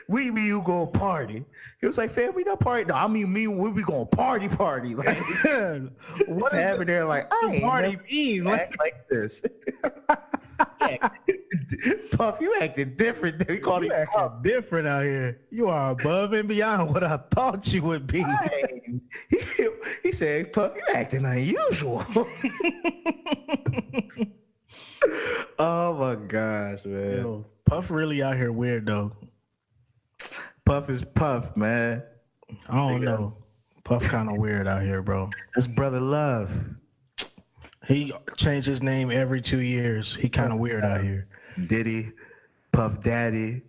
We me you gonna party? He was like, fam, we not party. No, I mean me when we gonna party. Like What Fab is in there like, I ain't party never mean? act like this. Puff, you acting different. He called You him Puff. acting different out here. You are above and beyond what I thought you would be. Hey, he said, Puff, you acting unusual. Oh my gosh, man. Yo, Puff really out here weird though. Puff is Puff, man. I don't know. Puff kind of weird out here, bro. That's brother love. He changed his name every 2 years. He kind of weird out here. Diddy, Puff Daddy.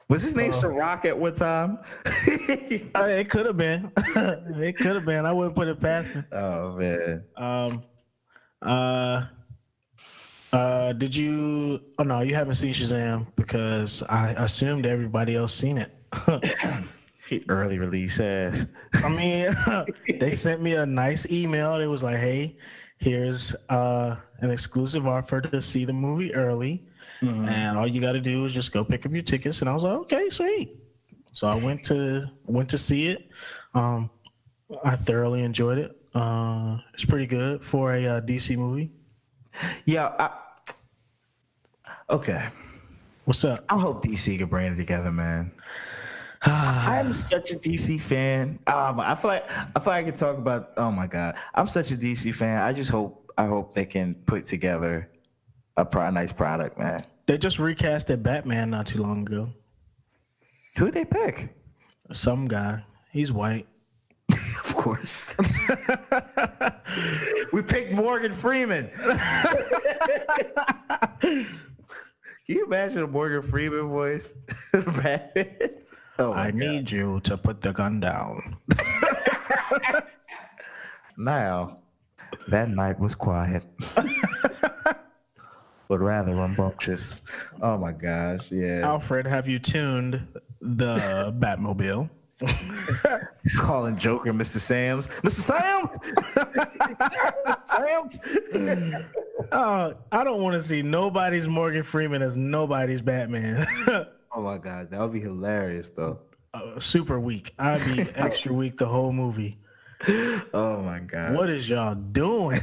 Was his name Ciroc at one time? It could have been. It could have been. I wouldn't put it past him. Oh man. Did you? Oh no, you haven't seen Shazam because I assumed everybody else seen it. Early release ass. I mean, they sent me a nice email. It was like, "Hey, here's an exclusive offer to see the movie early, and all you got to do is just go pick up your tickets." And I was like, "Okay, sweet." So I went to see it. I thoroughly enjoyed it. It's pretty good for a DC movie. Yeah. Okay. What's up? I hope DC can bring it together, man. I'm such a DC fan. I feel like I can talk about. Oh my god, I'm such a DC fan. I hope they can put together a nice product, man. They just recasted Batman not too long ago. Who'd they pick? Some guy. He's white. Of course. We picked Morgan Freeman. Can you imagine a Morgan Freeman voice? I need you to put the gun down. Now, that night was quiet, but rather rambunctious. Oh my gosh, yeah. Alfred, have you tuned the Batmobile? Calling Joker Mr. Sams. Mr. Sams! Sams! I don't want to see nobody's Morgan Freeman as nobody's Batman. Oh my god, that would be hilarious though. Super weak. I'd be extra weak the whole movie. Oh my god. What is y'all doing?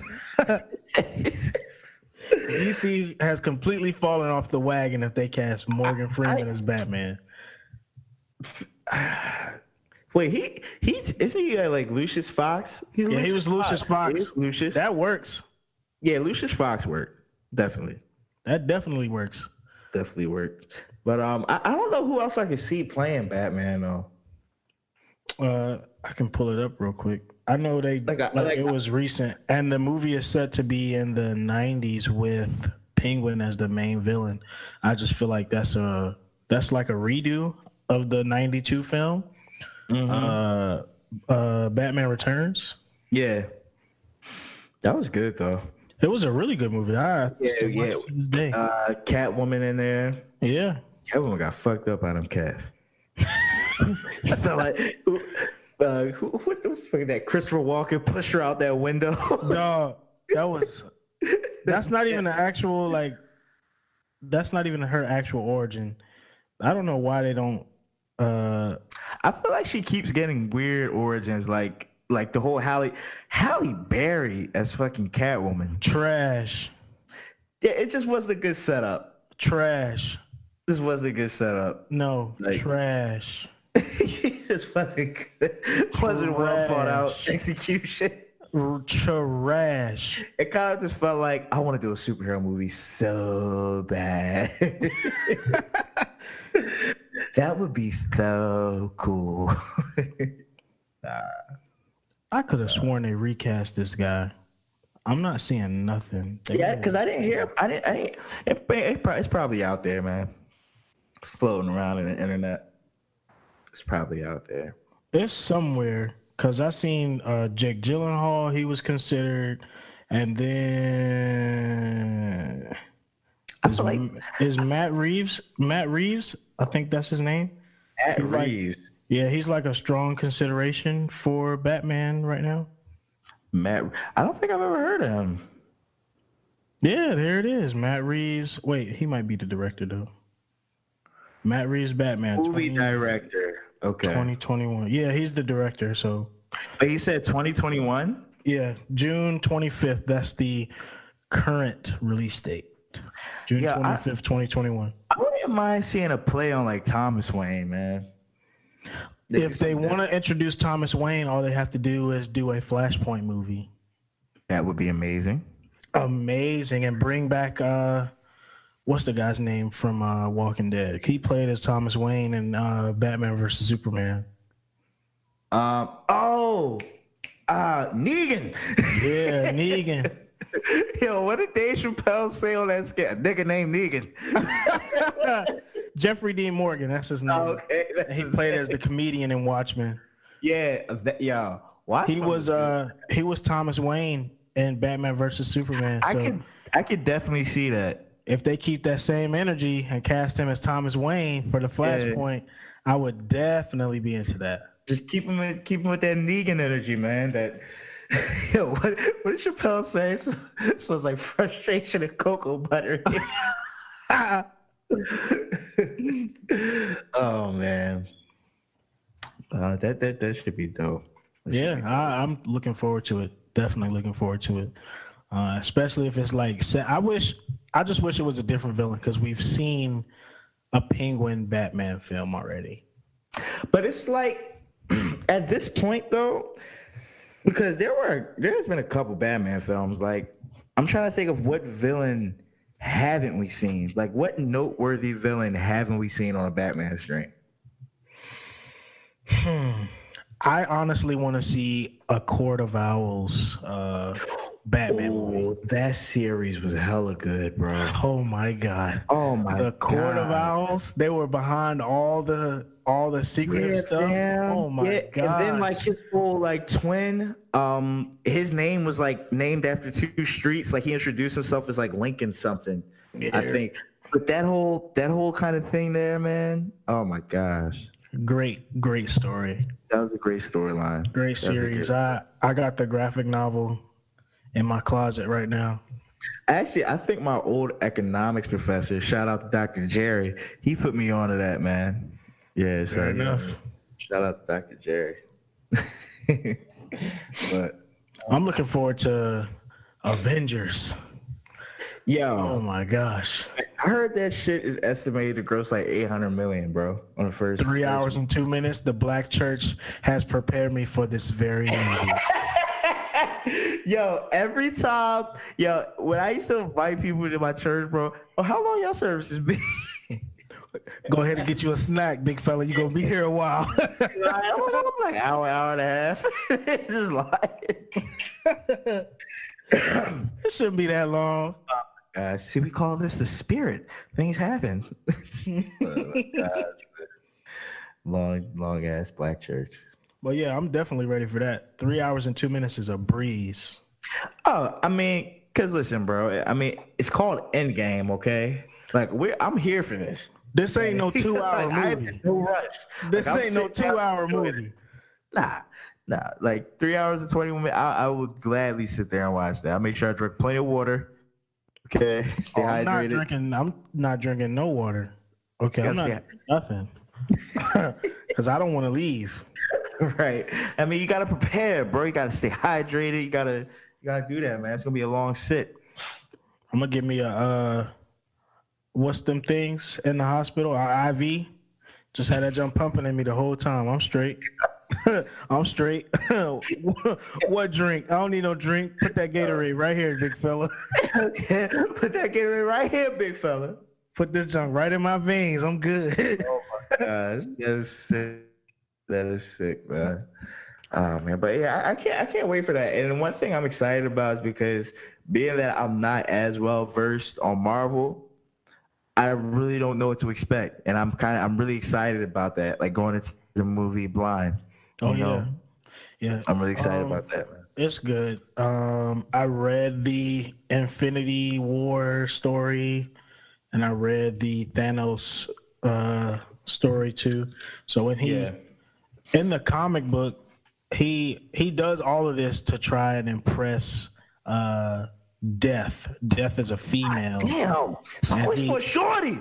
DC has completely fallen off the wagon if they cast Morgan Freeman as Batman. Wait, isn't he like Lucius Fox? He was Lucius Fox. Lucius. That works. Yeah, Lucius Fox worked. Definitely. That definitely works. Definitely worked. But I don't know who else I could see playing Batman though. I can pull it up real quick. I know it was recent, and the movie is set to be in the 90s with Penguin as the main villain. I just feel like that's like a redo of the 92 film. Mm-hmm. Batman Returns. Yeah. That was good though. It was a really good movie. I still watch it to this day. Catwoman in there. Yeah. Catwoman got fucked up by them cats. I felt like what was that Christopher Walken pushed her out that window? No, that's not even that's not even her actual origin. I don't know why they don't. I feel like she keeps getting weird origins, like the whole Halle Berry as fucking Catwoman. Trash. Yeah, it just wasn't a good setup. Trash. This wasn't a good setup. No, trash. It just wasn't good. Wasn't well thought out execution. Trash. It kind of just felt like I want to do a superhero movie so bad. That would be so cool. I could have sworn they recast this guy. I'm not seeing nothing. Yeah, because I didn't hear. It's probably out there, man. Floating around in the internet. It's probably out there. It's somewhere. Because I seen Jake Gyllenhaal. He was considered. And then... Is Matt Reeves? Matt Reeves? I think that's his name. Matt Reeves. He's like a strong consideration for Batman right now. I don't think I've ever heard of him. Yeah, there it is. Matt Reeves. Wait, he might be the director though. Matt Reeves, Batman. Movie director. Okay. 2021. Yeah, he's the director. So. But he said 2021? Yeah, June 25th. That's the current release date. June 25th, 2021. I wouldn't mind seeing a play on like Thomas Wayne, man. If they want to introduce Thomas Wayne, all they have to do is do a Flashpoint movie. That would be amazing. Amazing. And bring back, what's the guy's name from Walking Dead? He played as Thomas Wayne in Batman vs. Superman. Negan. Yeah, Negan. Yo, what did Dave Chappelle say on that skit? A nigga named Negan. Jeffrey Dean Morgan, that's his name. Oh, okay, he played as the comedian in Watchmen. Yeah, Watchmen. He was Thomas Wayne in Batman versus Superman. I could definitely see that. If they keep that same energy and cast him as Thomas Wayne for the Flashpoint, I would definitely be into that. Just keep him with that Negan energy, man. That yo, what did Chappelle say? This was like frustration and cocoa butter. Oh man, that should be dope. I'm looking forward to it. Definitely looking forward to it. Especially if it's like I just wish it was a different villain because we've seen a Penguin Batman film already. But it's like at this point though, because there's been a couple Batman films. Like I'm trying to think of what villain haven't we seen? Like what noteworthy villain haven't we seen on a Batman screen? I honestly want to see a Court of Owls Batman movie. That series was hella good, bro. Oh my god. Oh my god. The Court of Owls, they were behind all the secret stuff. Fam. Oh my god. And then like his whole like twin, his name was like named after two streets. Like he introduced himself as like Lincoln something, I think. But that whole kind of thing there, man. Oh my gosh. Great story. That was a great storyline. Great series. I got the graphic novel in my closet right now. Actually, I think my old economics professor, shout out to Dr. Jerry, he put me onto that, man. Yeah, Fair enough. Shout out to Dr. Jerry. But I'm looking forward to Avengers. Yo, oh my gosh. I heard that shit is estimated to gross like 800 million, bro, on the first 3 hours and 2 minutes. The Black Church has prepared me for this very movie. Yo, every time, when I used to invite people to my church, bro, how long y'all services be? Go ahead and get you a snack, big fella. You're going to be here a while. like hour and a half. Just like. It shouldn't be that long. See, we call this the spirit. Things happen. Long ass Black Church. Well, yeah, I'm definitely ready for that. 3 hours and 2 minutes is a breeze. Oh, I mean, because listen, bro. I mean, it's called Endgame, okay? Like, I'm here for this. This ain't no 2 hour like, movie. No rush. This ain't no 2 hour movie. Nah. Like 3 hours and 21 minutes. I would gladly sit there and watch that. I'll make sure I drink plenty of water. Okay, stay hydrated. I'm not drinking no water. Okay, I'm not drinking nothing because I don't want to leave. Right. I mean, you gotta prepare, bro. You gotta stay hydrated. You gotta do that, man. It's gonna be a long sit. I'm gonna give me a what's them things in the hospital? A IV. Just had that jump pumping in me the whole time. I'm straight. I'm straight. What drink? I don't need no drink. Put that Gatorade right here, big fella. Okay. Put that Gatorade right here, big fella. Put this junk right in my veins. I'm good. Oh my gosh, that is sick, man. Oh man, but yeah, I can't wait for that. And one thing I'm excited about is because being that I'm not as well versed on Marvel, I really don't know what to expect, and I'm really excited about that. Like going into the movie blind. Oh yeah. I'm really excited about that, man. It's good. I read the Infinity War story, and I read the Thanos story too. So when in the comic book, he does all of this to try and impress Death. Death is a female. Damn, so much for shorty.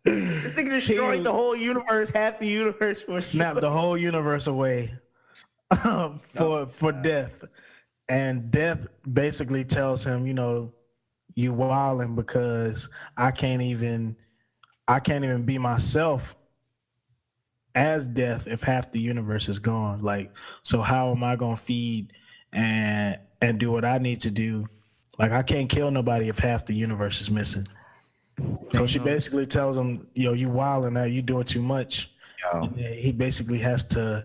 This thing destroyed the whole universe, half the universe. Snapped the whole universe away for Death. And Death basically tells him, you wilding because I can't even be myself as Death if half the universe is gone. Like, so how am I gonna feed and do what I need to do? Like, I can't kill nobody if half the universe is missing. So she basically tells him, you wilding now, you doing too much. He basically has to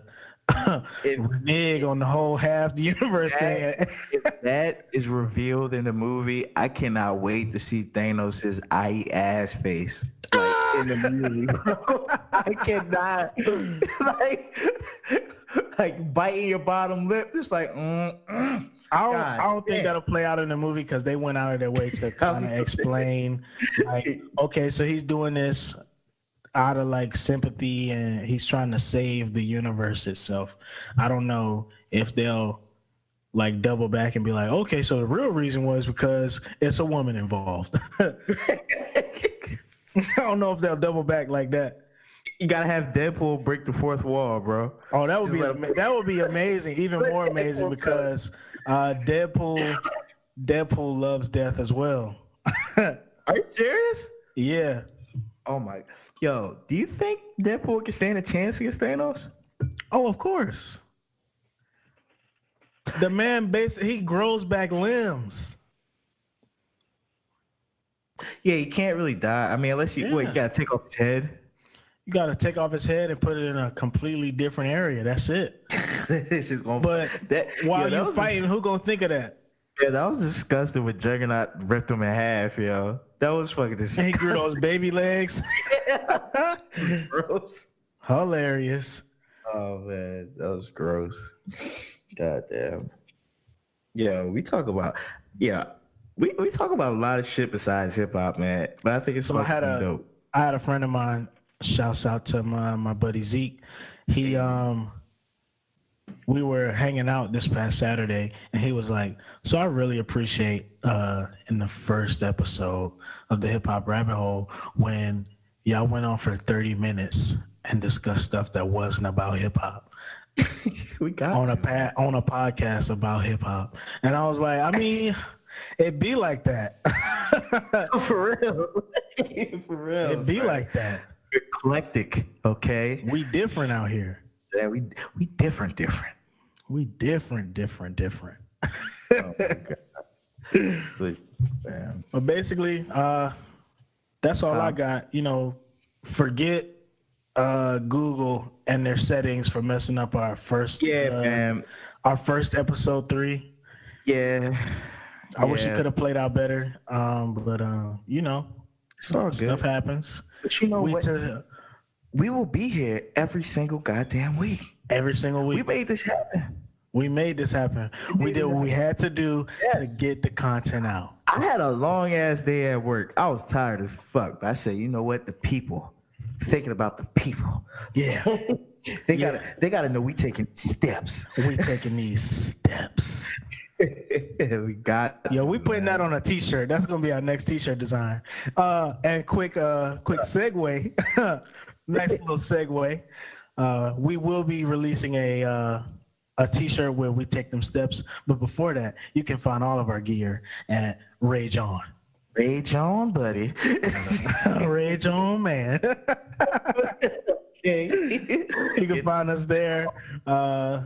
renege on the whole half the universe thing. If that is revealed in the like I cannot wait to see Thanos' ass face. Like in the movie, bro. I cannot like biting your bottom lip, just like I don't think that'll play out in the movie because they went out of their way to kind of explain, like, okay, so he's doing this out of like sympathy and he's trying to save the universe itself. I don't know if they'll like double back and be like, okay, so the real reason was because it's a woman involved. I don't know if they'll double back like that. You gotta have Deadpool break the fourth wall, bro. Oh, that would be amazing, even more amazing because Deadpool loves Death as well. Are you serious? Yeah. Oh my, yo, do you think Deadpool can stand a chance against Thanos? Oh, of course. The man he grows back limbs. Yeah, he can't really die. I mean, unless you gotta take off his head. You gotta take off his head and put it in a completely different area. That's it. It's just going. But while you're fighting, who gonna think of that? Yeah, that was disgusting when Juggernaut ripped him in half, yo. That was fucking disgusting. And he grew those baby legs. Gross. Hilarious. Oh man, that was gross. God damn. Yeah, we talk about we talk about a lot of shit besides hip hop, man. But I think it's so dope. I had a friend of mine. Shouts out to my buddy Zeke. He we were hanging out this past Saturday, and he was like, "So I really appreciate in the first episode of the Hip Hop Rabbit Hole when y'all went on for 30 minutes and discussed stuff that wasn't about hip hop." We got on a podcast about hip hop, and I was like, I mean, it'd be like that. For real, for real. It'd be like that. Eclectic, okay. We different out here. Yeah, we different. We different. Oh my God. But basically, that's all I got. You know, forget Google and their settings for messing up our first our first episode 3. Yeah. I wish it could have played out better. But you know, it's all good. Stuff happens. But you know what? We will be here every single goddamn week. Every single week. We made this happen. We did what we had to do to get the content out. I had a long ass day at work. I was tired as fuck. But I said, you know what? The people. Thinking about the people. Yeah. They gotta know we taking steps. We taking these steps. We got we putting that on a t-shirt. That's gonna be our next t-shirt design. And quick segue. Nice little segue. We will be releasing a t-shirt where we take them steps. But before that, you can find all of our gear at Rage On. Rage on, buddy. Rage on, man. Okay. You can find us there. Yeah,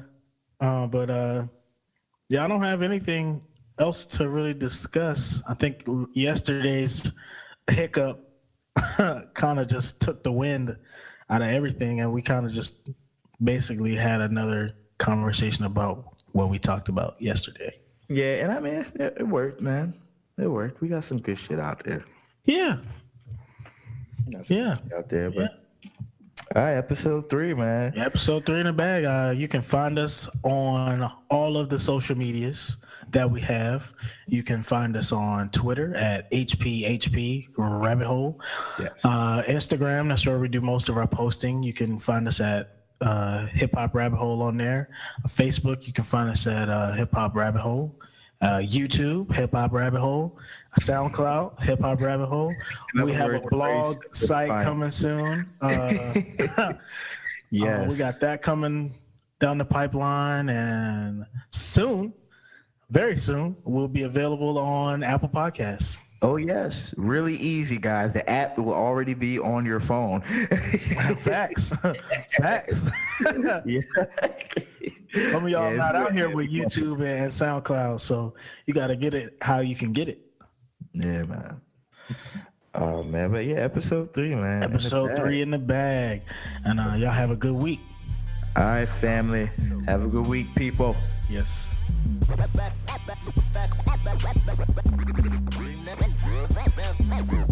I don't have anything else to really discuss. I think yesterday's hiccup kind of just took the wind out of everything, and we kind of just basically had another conversation about what we talked about yesterday. Yeah, and I mean, it worked, man. It worked. We got some good shit out there. Yeah. Out there, but all right, episode 3, man. Episode 3 in the bag. You can find us on all of the social medias that we have. You can find us on Twitter at HPHP Rabbit Hole. Yes. Instagram, that's where we do most of our posting. You can find us at Hip Hop Rabbit Hole on there. Facebook, you can find us at Hip Hop Rabbit Hole. YouTube, Hip Hop Rabbit Hole. SoundCloud, Hip Hop Rabbit Hole. We have a blog site coming soon. Yes. We got that coming down the pipeline, and soon, very soon, we'll be available on Apple Podcasts. Oh, yes. Really easy, guys. The app will already be on your phone. Facts. Facts. Yeah. Some of y'all not out here with YouTube and SoundCloud, so you got to get it how you can get it. Yeah, man. Oh, man. But yeah, episode 3, man. Episode 3 in the bag. And y'all have a good week. All right, family. Have a good week, people. Yes. Remember.